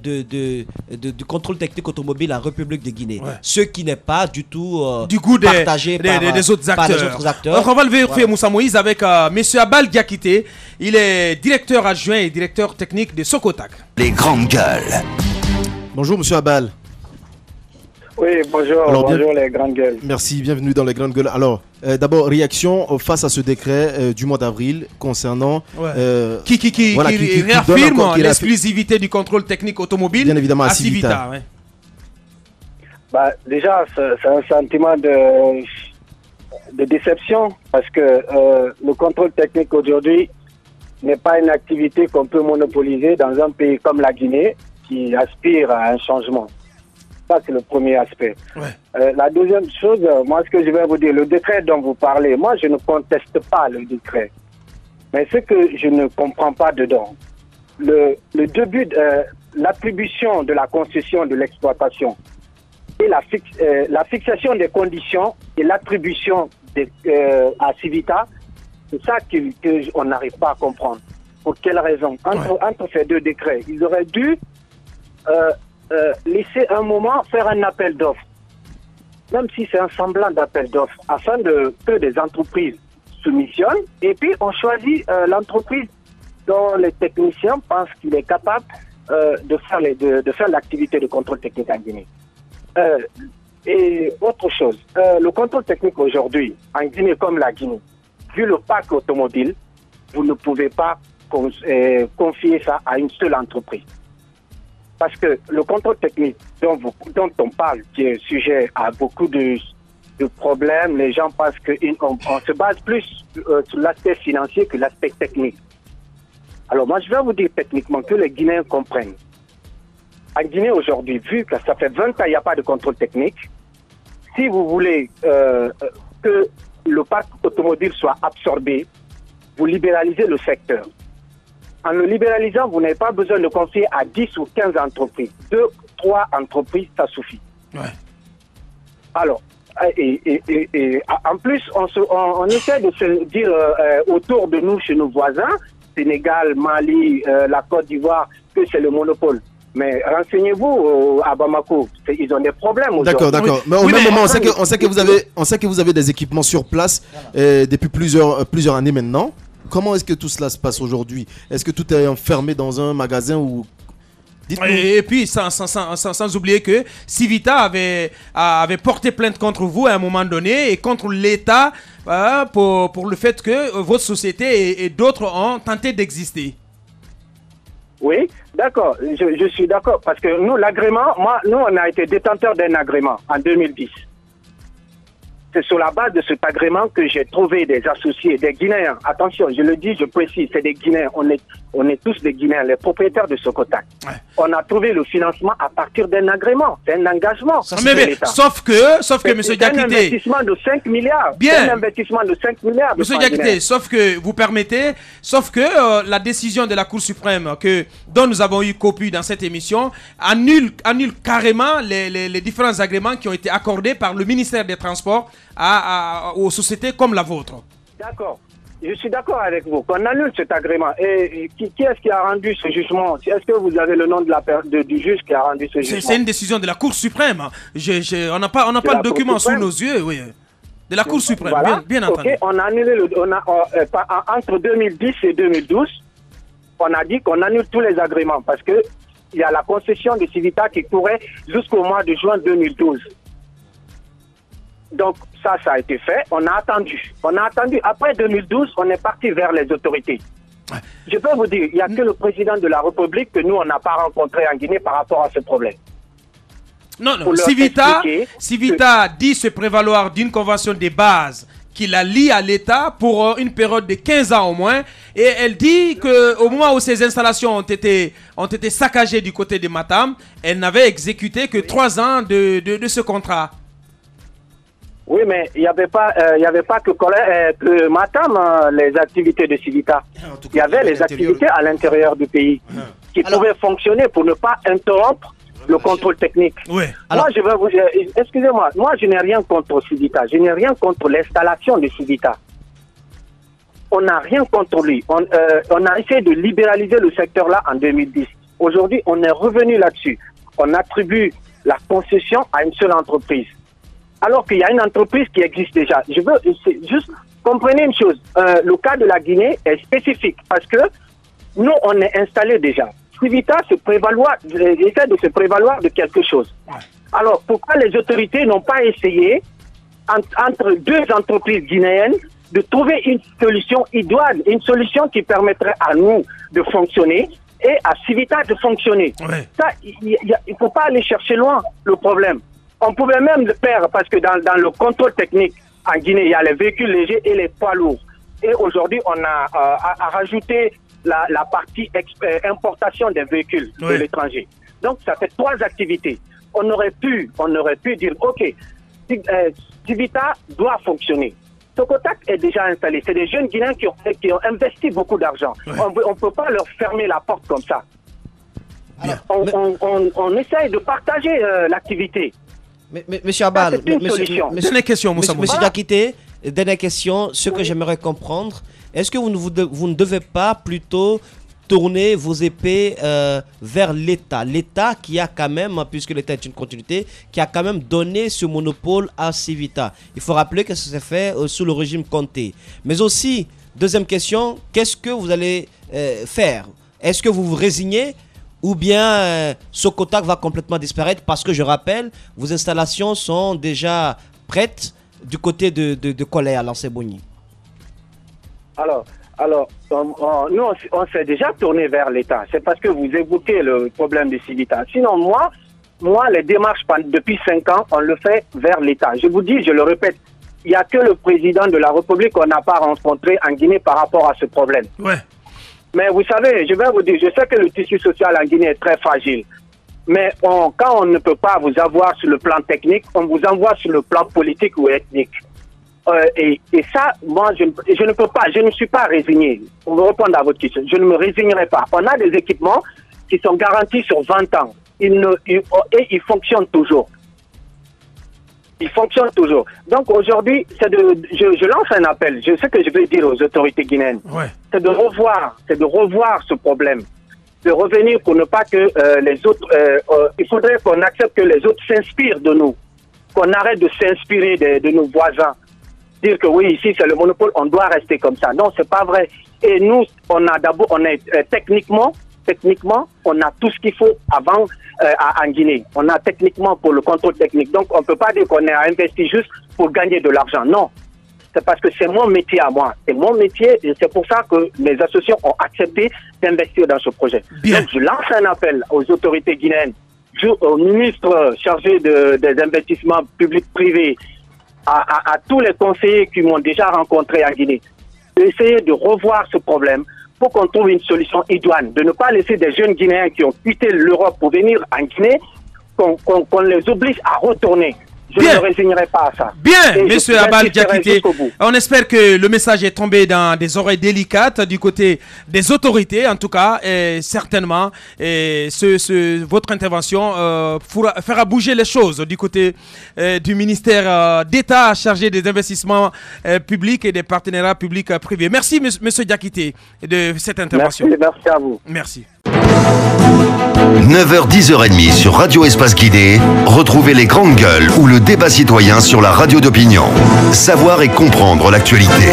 du contrôle technique automobile en République de Guinée. Ouais. Ce qui n'est pas du tout du goût partagé par les autres acteurs. Donc on va le vérifier, Moussa Moïse, avec M. Abal Diakité. Il est directeur adjoint et directeur technique de Socotac. Les grandes gueules. Bonjour, M. Abal. Oui, bonjour, Alors, bonjour les grandes gueules. Merci, bienvenue dans les grandes gueules. Alors, d'abord, réaction face à ce décret du mois d'avril concernant... qui réaffirme l'exclusivité du contrôle technique automobile bien évidemment à Civita. Bah, déjà, c'est un sentiment de déception parce que le contrôle technique aujourd'hui n'est pas une activité qu'on peut monopoliser dans un pays comme la Guinée qui aspire à un changement. Ça, c'est le premier aspect. La deuxième chose, moi, ce que je vais vous dire, le décret dont vous parlez, moi, je ne conteste pas le décret. Mais ce que je ne comprends pas dedans, le début, l'attribution de la concession de l'exploitation et la fixation des conditions et l'attribution à Civita, c'est ça qu'on n'arrive pas à comprendre. Pour quelle raison? Entre ces deux décrets, ils auraient dû laisser un moment faire un appel d'offres, même si c'est un semblant d'appel d'offres, afin que des entreprises soumissionnent, et puis on choisit l'entreprise dont les techniciens pensent qu'il est capable de faire l'activité de contrôle technique en Guinée. Et autre chose, le contrôle technique aujourd'hui, en Guinée comme la Guinée, vu le parc automobile, vous ne pouvez pas confier ça à une seule entreprise. Parce que le contrôle technique dont on parle, qui est sujet à beaucoup de problèmes, les gens pensent qu'on se base plus sur l'aspect financier que l'aspect technique. Alors moi, je vais vous dire techniquement que les Guinéens comprennent. En Guinée aujourd'hui, vu que ça fait 20 ans qu'il n'y a pas de contrôle technique, si vous voulez que le parc automobile soit absorbé, vous libéralisez le secteur. En le libéralisant, vous n'avez pas besoin de confier à 10 ou 15 entreprises. 2 ou 3 entreprises, ça suffit. Alors, en plus, on essaie de se dire autour de nous, chez nos voisins, Sénégal, Mali, la Côte d'Ivoire, que c'est le monopole. Mais renseignez-vous à Bamako, ils ont des problèmes aujourd'hui. D'accord. Mais au même moment, on sait que vous avez des équipements sur place depuis plusieurs années maintenant. Comment est-ce que tout cela se passe aujourd'hui? Est-ce que tout est enfermé dans un magasin ou... Et puis, sans oublier que Civita avait porté plainte contre vous à un moment donné et contre l'État pour le fait que votre société et d'autres ont tenté d'exister. Oui, d'accord, je suis d'accord, parce que nous, l'agrément, nous, on a été détenteurs d'un agrément en 2010. C'est sur la base de cet agrément que j'ai trouvé des associés, des Guinéens. Attention, je le dis, je précise, c'est des Guinéens. On est tous des Guinéens, les propriétaires de Socotac. On a trouvé le financement à partir d'un agrément, d'un engagement. Sauf que M. Diakité... un investissement de 5 milliards. Bien. Un investissement de 5 milliards. M. Diakité, sauf que vous permettez, la décision de la Cour suprême dont nous avons eu copie dans cette émission annule carrément les différents agréments qui ont été accordés par le ministère des Transports aux sociétés comme la vôtre. D'accord. Je suis d'accord avec vous. Qu'on annule cet agrément. Et qui est-ce qui a rendu ce jugement? Est-ce que vous avez le nom du juge qui a rendu ce jugement? C'est une décision de la Cour suprême. On n'a pas le document sous nos yeux. Oui. De la Cour suprême, voilà. bien entendu. On a annulé entre 2010 et 2012, on a dit qu'on annule tous les agréments parce qu'il y a la concession de Civita qui courait jusqu'au mois de juin 2012. Donc ça a été fait, on a attendu. Après 2012, on est parti vers les autorités. Je peux vous dire, il n'y a que le président de la République que nous, on n'a pas rencontré en Guinée par rapport à ce problème. Non, Civita dit se prévaloir d'une convention de base qui la lie à l'État pour une période de 15 ans au moins. Et elle dit qu'au moment où ces installations ont été saccagées du côté de Matam, elle n'avait exécuté que 3 ans de ce contrat. Oui, mais il n'y avait pas que Matam, les activités de Civita. Il y avait les activités à l'intérieur du pays qui pouvaient fonctionner pour ne pas interrompre le contrôle technique. Oui. Moi, je vais vous dire, excusez-moi, moi je n'ai rien contre Civita, je n'ai rien contre l'installation de Civita. On n'a rien contre lui. On a essayé de libéraliser le secteur là en 2010. Aujourd'hui, on est revenu là-dessus. On attribue la concession à une seule entreprise. Alors qu'il y a une entreprise qui existe déjà. Je veux juste comprenez une chose. Le cas de la Guinée est spécifique parce que nous, on est installés déjà. Civita essaie de se prévaloir de quelque chose. Alors, pourquoi les autorités n'ont pas essayé, entre deux entreprises guinéennes, de trouver une solution idoine, une solution qui permettrait à nous de fonctionner et à Civita de fonctionner. Ouais. Ça, il ne faut pas aller chercher loin le problème. On pouvait même le faire parce que dans le contrôle technique en Guinée, il y a les véhicules légers et les poids lourds. Et aujourd'hui, on a rajouté la partie importation des véhicules de l'étranger. Donc, ça fait 3 activités. On aurait pu dire, OK, Civita doit fonctionner. Socotac est déjà installé. C'est des jeunes Guinéens qui ont investi beaucoup d'argent. Ouais. On ne peut pas leur fermer la porte comme ça. Alors, on essaye de partager l'activité. Monsieur Abal, dernière question, Moussa Moussa. Monsieur Diakité, dernière question. Ce que j'aimerais comprendre, est-ce que vous ne devez pas plutôt tourner vos épées vers l'État? L'État qui a quand même, puisque l'État est une continuité, qui a quand même donné ce monopole à Civita. Il faut rappeler que ça s'est fait sous le régime Conté. Mais aussi, deuxième question, qu'est-ce que vous allez faire? Est-ce que vous vous résignez ou bien Socotac va complètement disparaître? Parce que je rappelle, vos installations sont déjà prêtes du côté de Kolé à Lanseboni. Alors, nous, on s'est déjà tourné vers l'État. C'est parce que vous évoquez le problème de Civita. Sinon, moi, les démarches depuis 5 ans, on le fait vers l'État. Je vous dis, je le répète, il n'y a que le président de la République qu'on n'a pas rencontré en Guinée par rapport à ce problème. Ouais. Mais vous savez, je vais vous dire, je sais que le tissu social en Guinée est très fragile. Mais quand on ne peut pas vous avoir sur le plan technique, on vous envoie sur le plan politique ou ethnique. Et ça, moi, je ne peux pas, je ne suis pas résigné. Pour me répondre à votre question, je ne me résignerai pas. On a des équipements qui sont garantis sur 20 ans. Et ils fonctionnent toujours. Ils fonctionnent toujours. Donc aujourd'hui, je lance un appel. Je sais que je vais dire aux autorités guinéennes. Ouais. C'est de revoir ce problème. De revenir pour ne pas que les autres... il faudrait qu'on accepte que les autres s'inspirent de nous. Qu'on arrête de s'inspirer de nos voisins. Dire que oui, ici c'est le monopole, on doit rester comme ça. Non, c'est pas vrai. Et nous, techniquement, on a tout ce qu'il faut avant en Guinée. On a techniquement pour le contrôle technique. Donc, on ne peut pas dire qu'on a investi juste pour gagner de l'argent. Non. C'est parce que c'est mon métier à moi. C'est mon métier et c'est pour ça que mes associations ont accepté d'investir dans ce projet. Bien. Donc, je lance un appel aux autorités guinéennes, au ministre chargé des investissements publics-privés, à tous les conseillers qui m'ont déjà rencontré en Guinée, d'essayer de revoir ce problème pour qu'on trouve une solution idoine, de ne pas laisser des jeunes Guinéens qui ont quitté l'Europe pour venir en Guinée, qu'on les oblige à retourner. Je ne me résignerai pas à ça. Bien, monsieur Abal Diakité, on espère que le message est tombé dans des oreilles délicates du côté des autorités, en tout cas, et certainement, votre intervention fera bouger les choses du côté du ministère d'État chargé des investissements publics et des partenariats publics-privés. Merci, monsieur Diakité, de cette intervention. Merci à vous. Merci. 9h, 10h30 sur Radio Espace Guidé, retrouvez les grandes gueules ou le débat citoyen sur la radio d'opinion. Savoir et comprendre l'actualité.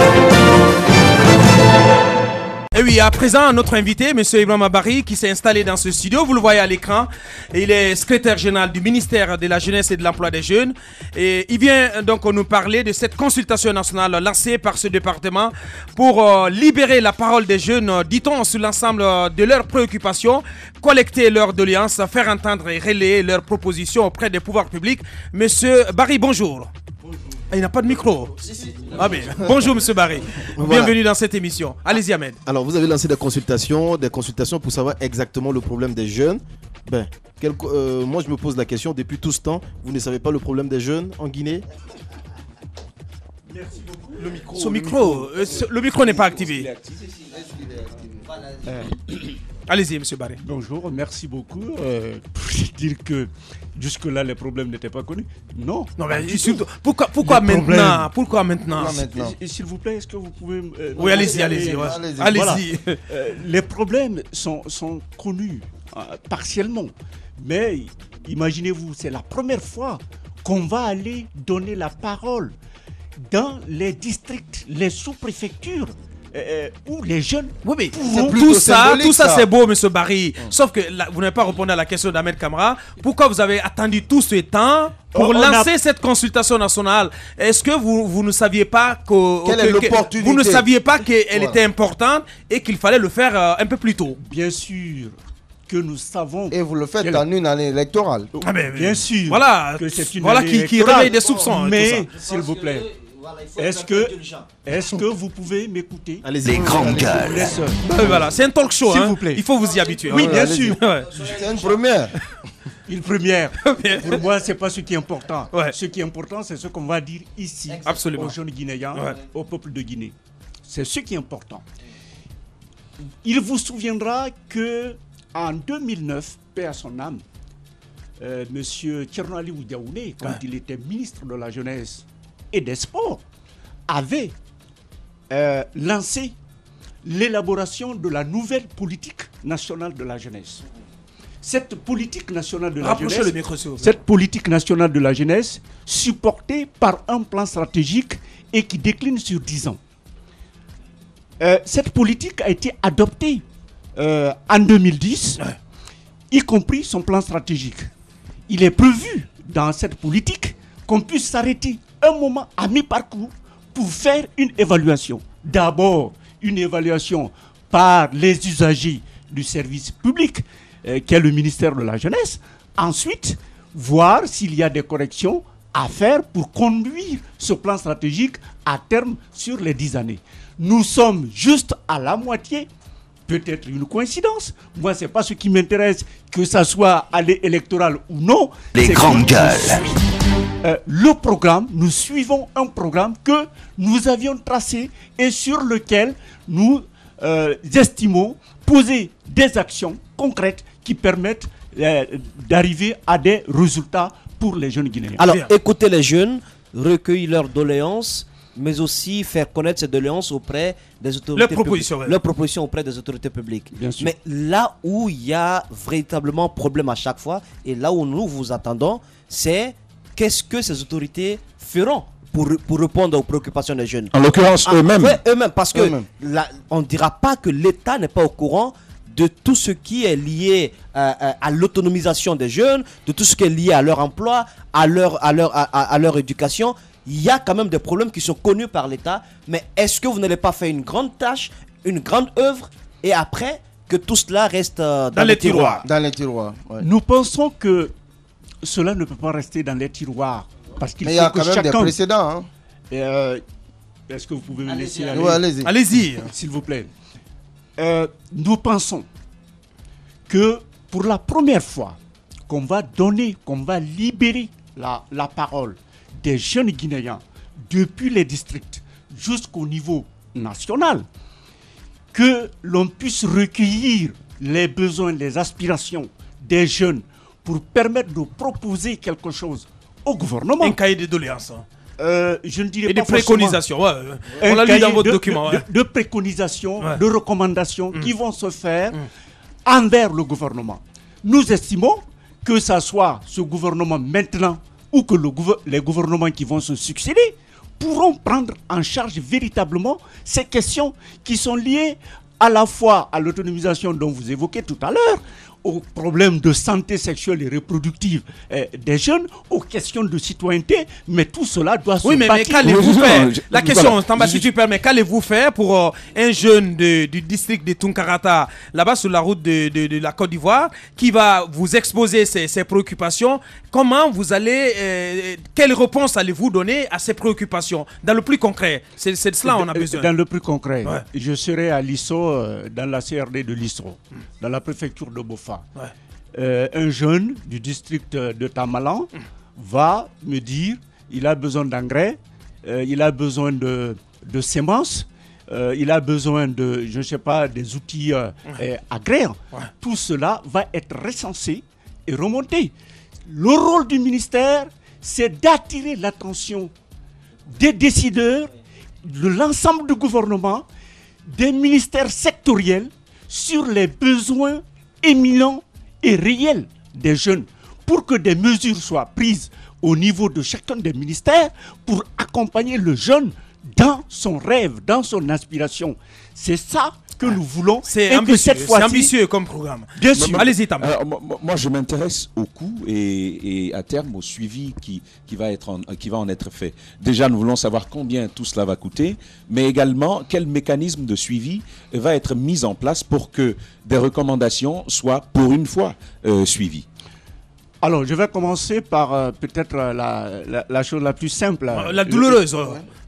Et oui, à présent, notre invité, M. Ibrahima Barry, qui s'est installé dans ce studio, vous le voyez à l'écran. Il est secrétaire général du ministère de la Jeunesse et de l'Emploi des Jeunes. Et il vient donc nous parler de cette consultation nationale lancée par ce département pour libérer la parole des jeunes, dit-on, sur l'ensemble de leurs préoccupations, collecter leurs doléances, faire entendre et relayer leurs propositions auprès des pouvoirs publics. M. Barry, bonjour. Il n'a pas de micro. Ah bien. Bonjour Monsieur Barry. Voilà. Bienvenue dans cette émission. Allez-y Ahmed. Alors vous avez lancé des consultations pour savoir exactement le problème des jeunes. Moi je me pose la question, depuis tout ce temps, vous ne savez pas le problème des jeunes en Guinée? Merci beaucoup. Le micro n'est pas activé. Allez-y, monsieur Barry. Bonjour, merci beaucoup. Pour dire que jusque-là, les problèmes n'étaient pas connus. Non. Non, mais pourquoi maintenant? Pourquoi maintenant? S'il vous plaît, est-ce que vous pouvez... oui, allez-y. Allez-y. Voilà. Les problèmes sont connus partiellement. Mais imaginez-vous, c'est la première fois qu'on va aller donner la parole dans les districts, les sous-préfectures où les jeunes Oui, pourront... mais tout ça c'est beau, monsieur Barry. Sauf que là, vous n'avez pas répondu à la question d'Ahmed Kamara. Pourquoi vous avez attendu tout ce temps pour lancer cette consultation nationale? Est-ce que vous ne saviez pas l'opportunité? Vous ne saviez pas qu'elle était importante et qu'il fallait le faire un peu plus tôt? Bien sûr que nous savons. Et vous le faites en une année électorale. Ah mais, bien sûr. Voilà, que c'est une voilà année qui réveille des soupçons. Mais, s'il vous plaît, est-ce que vous pouvez m'écouter? Les grandes gueules. Voilà, c'est un talk show. S'il vous plaît. Il faut vous y habituer. Oui, bien sûr. C'est une première. Une première. Pour moi, c'est pas ce qui est important. Ouais. Ce qui est important, c'est ce qu'on va dire ici aux jeunes Guinéens, au peuple de Guinée. C'est ce qui est important. Il vous souviendra que en 2009, paix à son âme, Monsieur Thierno Aliou Diaouné, quand il était ministre de la Jeunesse et des Sports, avait lancé l'élaboration de la nouvelle politique nationale de la jeunesse. Cette politique nationale de la jeunesse, supportée par un plan stratégique et qui décline sur 10 ans. Cette politique a été adoptée en 2010, y compris son plan stratégique. Il est prévu dans cette politique qu'on puisse s'arrêter un moment à mi-parcours pour faire une évaluation. D'abord, une évaluation par les usagers du service public, qui est le ministère de la Jeunesse. Ensuite, voir s'il y a des corrections à faire pour conduire ce plan stratégique à terme sur les 10 années. Nous sommes juste à la moitié. Peut-être une coïncidence. Moi, ce n'est pas ce qui m'intéresse, que ça soit année électorale ou non. Les grandes gueules. Le programme, nous suivons un programme que nous avions tracé et sur lequel nous estimons poser des actions concrètes qui permettent d'arriver à des résultats pour les jeunes Guinéens. Alors, écoutez les jeunes, recueillir leurs doléances, mais aussi faire connaître ces doléances auprès des autorités publiques. Leurs propositions auprès des autorités publiques. Mais là où il y a véritablement problème à chaque fois, et là où nous vous attendons, c'est qu'est-ce que ces autorités feront pour répondre aux préoccupations des jeunes. En l'occurrence, eux-mêmes. Ouais, eux-mêmes, parce que on ne dira pas que l'État n'est pas au courant de tout ce qui est lié à l'autonomisation des jeunes, de tout ce qui est lié à leur emploi, à leur éducation. Il y a quand même des problèmes qui sont connus par l'État, mais est-ce que vous n'allez pas faire une grande tâche, une grande œuvre, et après que tout cela reste dans les tiroirs? Dans les tiroirs. Ouais. Nous pensons que cela ne peut pas rester dans les tiroirs. Parce qu'il mais il y a quand même des précédents. Hein. Est-ce que vous pouvez me laisser aller? Ouais, allez-y. Allez-y. S'il vous plaît. Nous pensons que pour la première fois qu'on va libérer la parole des jeunes Guinéens depuis les districts jusqu'au niveau national, que l'on puisse recueillir les besoins, les aspirations des jeunes pour permettre de proposer quelque chose au gouvernement. Un cahier de doléances. Je ne dirais et pas des préconisations. On l'a lu dans votre document. De préconisations, de recommandations qui vont se faire envers le gouvernement. Nous estimons que ça soit ce gouvernement maintenant ou que les gouvernements qui vont se succéder pourront prendre en charge véritablement ces questions qui sont liées à la fois à l'autonomisation dont vous évoquez tout à l'heure, aux problèmes de santé sexuelle et reproductive des jeunes, aux questions de citoyenneté, mais tout cela doit se mais qu'allez-vous faire? La question, Tamba, si tu permets, qu'allez-vous faire pour un jeune du district de Tunkarata, là-bas sur la route de la Côte d'Ivoire, qui va vous exposer ses préoccupations? Comment vous allez, quelle réponse allez-vous donner à ces préoccupations dans le plus concret? C'est de cela on a besoin. Dans le plus concret, je serai à Lisso, dans la CRD de Lisso, dans la préfecture de Bofa. Un jeune du district de Tamalan va me dire il a besoin d'engrais, il a besoin de semences, il a besoin de, je ne sais pas, des outils agraires. Tout cela va être recensé et remonté. Le rôle du ministère, c'est d'attirer l'attention des décideurs, de l'ensemble du gouvernement, des ministères sectoriels sur les besoins éminents et réels des jeunes pour que des mesures soient prises au niveau de chacun des ministères pour accompagner le jeune dans son rêve, dans son aspiration. C'est ça que nous voulons. C'est et ambitieux, que cette fois-ci, ambitieux comme programme. Bien sûr. Allez-y, Tam. Alors, moi, je m'intéresse au coût et à terme au suivi qui va en être fait. Déjà, nous voulons savoir combien tout cela va coûter, mais également quel mécanisme de suivi va être mis en place pour que des recommandations soient pour une fois suivies. Alors, je vais commencer par peut-être la chose la plus simple. La douloureuse.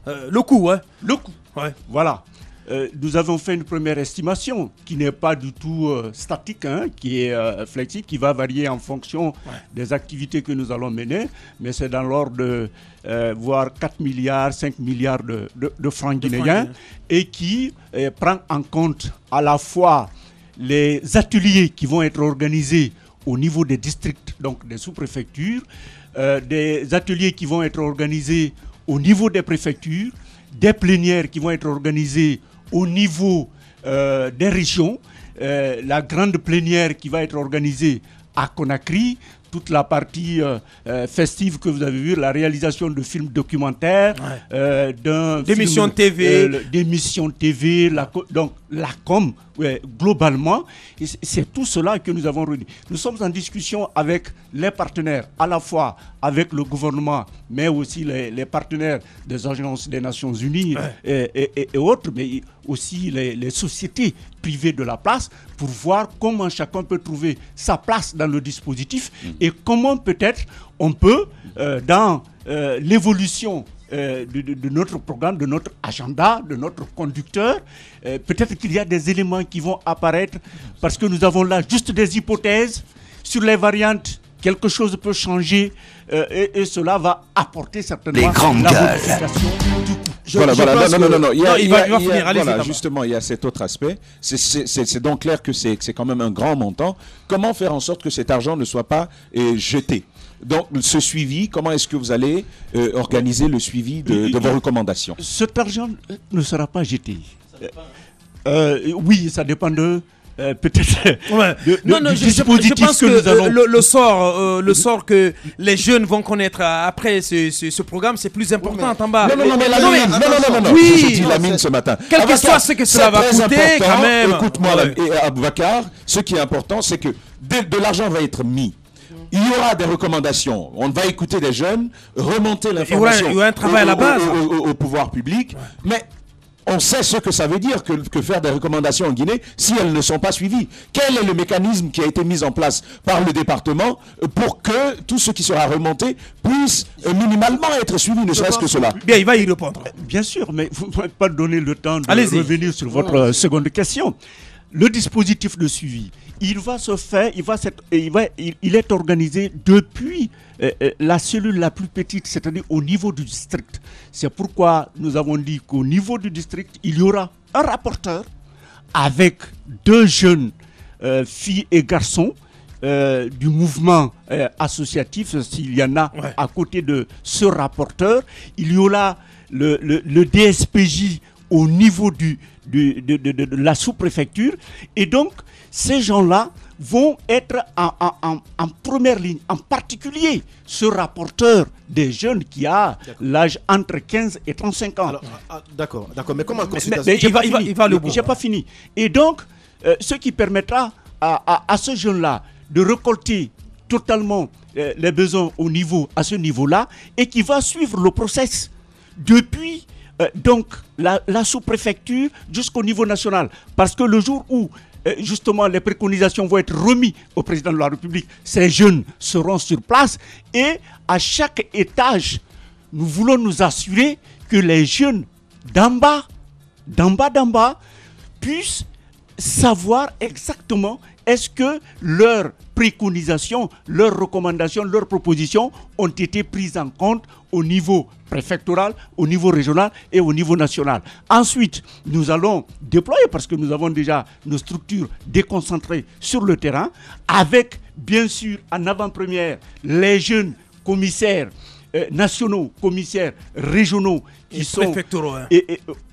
Le coût, hein. Le coût. Ouais. Voilà. Nous avons fait une première estimation qui n'est pas du tout statique, hein, qui est flexible, qui va varier en fonction des activités que nous allons mener, mais c'est dans l'ordre de voire 4 milliards, 5 milliards de francs guinéens et qui prend en compte à la fois les ateliers qui vont être organisés au niveau des districts, donc des sous-préfectures, des ateliers qui vont être organisés au niveau des préfectures, des plénières qui vont être organisées au niveau des régions, la grande plénière qui va être organisée à Conakry, toute la partie festive que vous avez vue, la réalisation de films documentaires, d'émissions TV. D'émissions TV, donc la com, globalement, c'est tout cela que nous avons réuni. Nous sommes en discussion avec les partenaires, à la fois avec le gouvernement, mais aussi les partenaires des agences des Nations Unies et autres, mais aussi les sociétés privées de la place, pour voir comment chacun peut trouver sa place dans le dispositif et comment peut-être on peut, dans l'évolution de notre programme, de notre agenda, de notre conducteur, peut-être qu'il y a des éléments qui vont apparaître parce que nous avons là juste des hypothèses sur les variantes. Quelque chose peut changer et cela va apporter certainement les grandes la gueules. modification du coup. Non. Il va finir. Allez-y, Voilà, Tam. justement, il y a cet autre aspect. C'est donc clair que c'est quand même un grand montant. Comment faire en sorte que cet argent ne soit pas jeté? Donc, ce suivi, comment est-ce que vous allez organiser le suivi de vos recommandations? Cet argent ne sera pas jeté. Oui, ça dépend de... peut-être du dispositif je pense que nous allons... le sort que les jeunes vont connaître après ce programme, c'est plus important en bas. Non, Oui. je dis la mine ce matin. Quel que soit ce que cela va coûter, quand même. Écoute-moi, Aboubacar, ce qui est important, c'est que de l'argent va être mis. Il y aura des recommandations. On va écouter des jeunes, remonter l'information il y aura un travail à la base. Au pouvoir public. Mais on sait ce que ça veut dire que faire des recommandations en Guinée si elles ne sont pas suivies. Quel est le mécanisme qui a été mis en place par le département pour que tout ce qui sera remonté puisse minimalement être suivi, ne serait-ce que cela? Bien, il va y répondre. Bien sûr, mais vous ne m'avez pas donné le temps de Allez-y. revenir sur votre seconde question. Le dispositif de suivi, il va se faire, il est organisé depuis la cellule la plus petite, c'est-à-dire au niveau du district. C'est pourquoi nous avons dit qu'au niveau du district, il y aura un rapporteur avec 2 jeunes filles et garçons du mouvement associatif, s'il y en a à côté de ce rapporteur. Il y aura le DSPJ au niveau de la sous-préfecture. Et donc, ces gens-là vont être en première ligne, en particulier ce rapporteur des jeunes qui a l'âge entre 15 et 35 ans. D'accord, mais comment consultation? Il va le bout. J'ai pas fini. Et donc, ce qui permettra à ce jeune-là de récolter totalement les besoins à ce niveau-là, et qui va suivre le process depuis donc la sous-préfecture jusqu'au niveau national. Parce que le jour où justement les préconisations vont être remises au président de la République, ces jeunes seront sur place, et à chaque étage, nous voulons nous assurer que les jeunes d'en bas puissent savoir exactement est-ce que leurs préconisations, leurs recommandations, leurs propositions ont été prises en compte au niveau préfectoral, au niveau régional et au niveau national. Ensuite, nous allons déployer, parce que nous avons déjà nos structures déconcentrées sur le terrain, avec bien sûr en avant-première les jeunes commissaires nationaux, commissaires régionaux qui sont... préfectoraux, hein.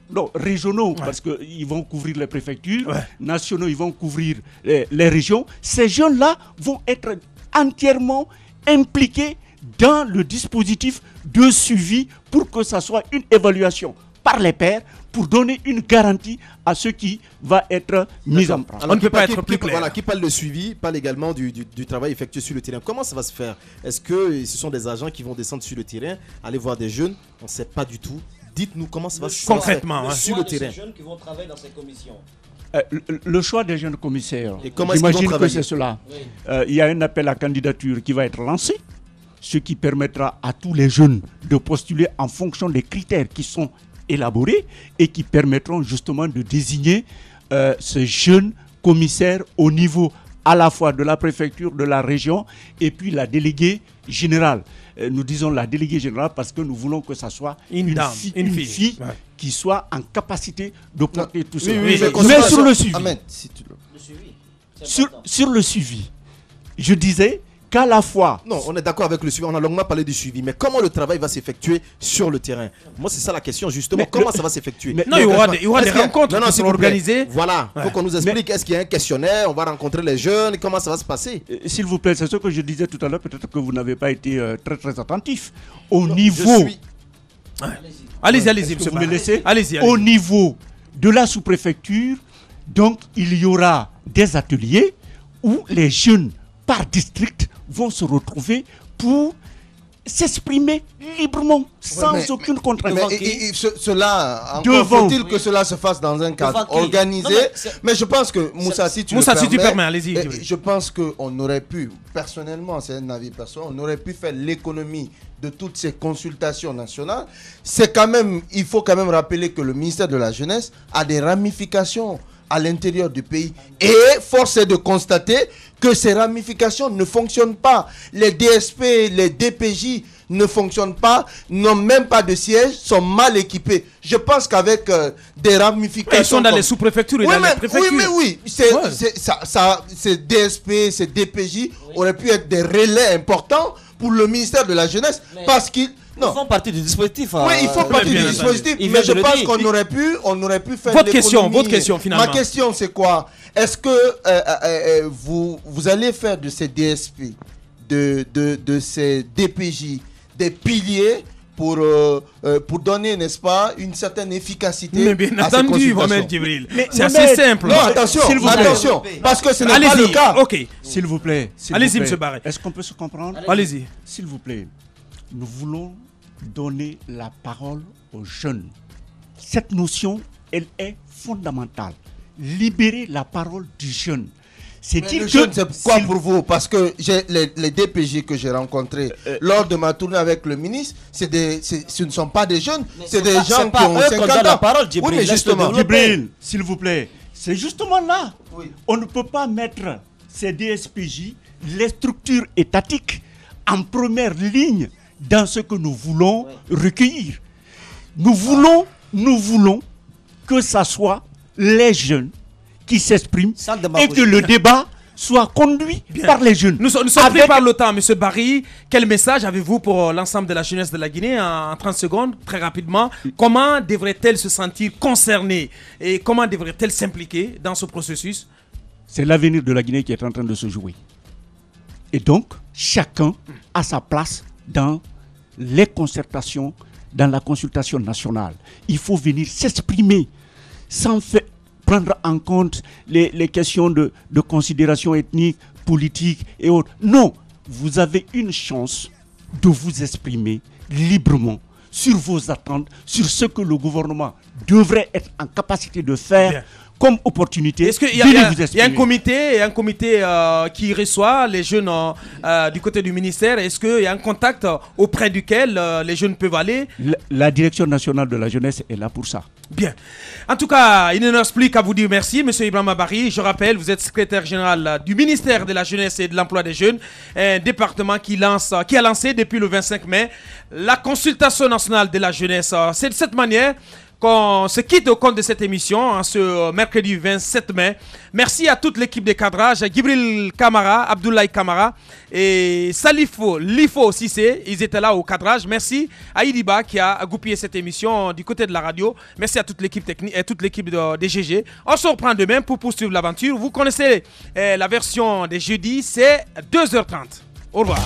Non, régionaux, parce qu'ils vont couvrir les préfectures, nationaux, ils vont couvrir les régions. Ces jeunes-là vont être entièrement impliqués dans le dispositif de suivi pour que ça soit une évaluation par les pairs pour donner une garantie à ce qui va être mis en place. On ne peut pas être plus clair. Voilà, qui parle de suivi, parle également du travail effectué sur le terrain. Comment ça va se faire? Est-ce que ce sont des agents qui vont descendre sur le terrain, aller voir des jeunes? On ne sait pas du tout. Dites-nous comment ça va se faire concrètement sur le terrain. Ces jeunes qui vont travailler dans ces commissions. Le choix des jeunes commissaires, Et comment est-ce qu'ils vont j'imagine que travailler? c'est cela. Il y a un appel à candidature qui va être lancé, ce qui permettra à tous les jeunes de postuler en fonction des critères qui sont élaborés et qui permettront justement de désigner ce jeune commissaire au niveau à la fois de la préfecture, de la région et puis la déléguée générale. Nous disons la déléguée générale parce que nous voulons que ça soit une fille ouais, qui soit en capacité de porter tout ça. oui, mais sur le suivi, Ahmed, si tu le... sur le suivi, je disais qu'à la fois... Non, on est d'accord avec le suivi. On a longuement parlé du suivi. Mais comment le travail va s'effectuer sur le terrain? Moi, c'est ça la question, justement. Mais comment ça va s'effectuer? Non, il y aura des rencontres qui seront organisées. Voilà, il faut qu'on nous explique. Est-ce qu'il y a un questionnaire? On va rencontrer les jeunes. Comment ça va se passer? S'il vous plaît, c'est ce que je disais tout à l'heure. Peut-être que vous n'avez pas été très attentif. Au niveau... Allez-y, Vous me laissez. Allez-y. Au niveau de la sous-préfecture, donc il y aura des ateliers où les jeunes par district vont se retrouver pour s'exprimer librement, sans aucune contrainte. Cela, Devant. faut-il que cela se fasse dans un cadre organisé? Mais je pense que, Moussa, si tu permets, allez-y. Je pense qu'on aurait pu, personnellement, c'est un avis personnel, on aurait pu faire l'économie de toutes ces consultations nationales. C'est quand même, il faut quand même rappeler que le ministère de la Jeunesse a des ramifications à l'intérieur du pays. Et force est de constater que ces ramifications ne fonctionnent pas. Les DSP, les DPJ ne fonctionnent pas, n'ont même pas de siège, sont mal équipés. Je pense qu'avec des ramifications... Ils sont dans les sous-préfectures et dans les préfectures. Oui, ces DSP, ces DPJ auraient pu être des relais importants pour le ministère de la Jeunesse parce qu'ils... Ils font partie du dispositif. Oui, ils font partie du dispositif, mais je pense qu'on aurait pu faire votre question finalement. Ma question, c'est quoi? Est-ce que vous allez faire de ces DSP, de ces DPJ, des piliers pour donner, n'est-ce pas, une certaine efficacité? Mais bien à ces entendu, consultations. Mohamed Djibril. C'est assez simple. Non, attention, parce que ce n'est pas le cas. Ok. S'il vous plaît. Allez-y, M. Barré. Est-ce qu'on peut se comprendre? Allez-y. S'il vous plaît, nous voulons donner la parole aux jeunes. Cette notion, elle est fondamentale. Libérer la parole du jeune. C'est quoi pour vous? Parce que les DPJ que j'ai rencontrés lors de ma tournée avec le ministre, ce ne sont pas des jeunes, c'est des gens qui ont 50 ans. La parole, oui, mais justement. Djibril, s'il vous plaît, c'est justement là. Oui. On ne peut pas mettre ces DSPJ, les structures étatiques, en première ligne dans ce que nous voulons recueillir. Nous voulons que ça soit les jeunes qui s'expriment et que le débat soit conduit par les jeunes. Nous sommes pris par le temps, M. Barry. Quel message avez-vous pour l'ensemble de la jeunesse de la Guinée en 30 secondes, très rapidement? Comment devrait-elle se sentir concernée et comment devrait-elle s'impliquer dans ce processus? C'est l'avenir de la Guinée qui est en train de se jouer. Et donc, chacun a sa place dans les concertations, dans la consultation nationale. Il faut venir s'exprimer sans prendre en compte les questions de considération ethnique, politique et autres. Non, vous avez une chance de vous exprimer librement sur vos attentes, sur ce que le gouvernement devrait être en capacité de faire comme opportunité. Est-ce qu'il y a un comité qui reçoit les jeunes du côté du ministère? Est-ce qu'il y a un contact auprès duquel les jeunes peuvent aller? La direction nationale de la jeunesse est là pour ça. Bien. En tout cas, il ne nous reste plus qu'à vous dire merci, M. Ibrahima Barry. Je rappelle, vous êtes secrétaire général du ministère de la Jeunesse et de l'Emploi des Jeunes, un département qui a lancé depuis le 25 mai la consultation nationale de la jeunesse. C'est de cette manière qu'on se quitte au compte de cette émission ce mercredi 27 mai. Merci à toute l'équipe de cadrage, Djibril Kamara, Abdoulaye Kamara et Salifo Lifo Sissé. Ils étaient là au cadrage. Merci à Idiba qui a goupillé cette émission du côté de la radio. Merci à toute l'équipe technique et toute l'équipe des GG. On se reprend demain pour poursuivre l'aventure. Vous connaissez la version des jeudis, c'est 2h30. Au revoir.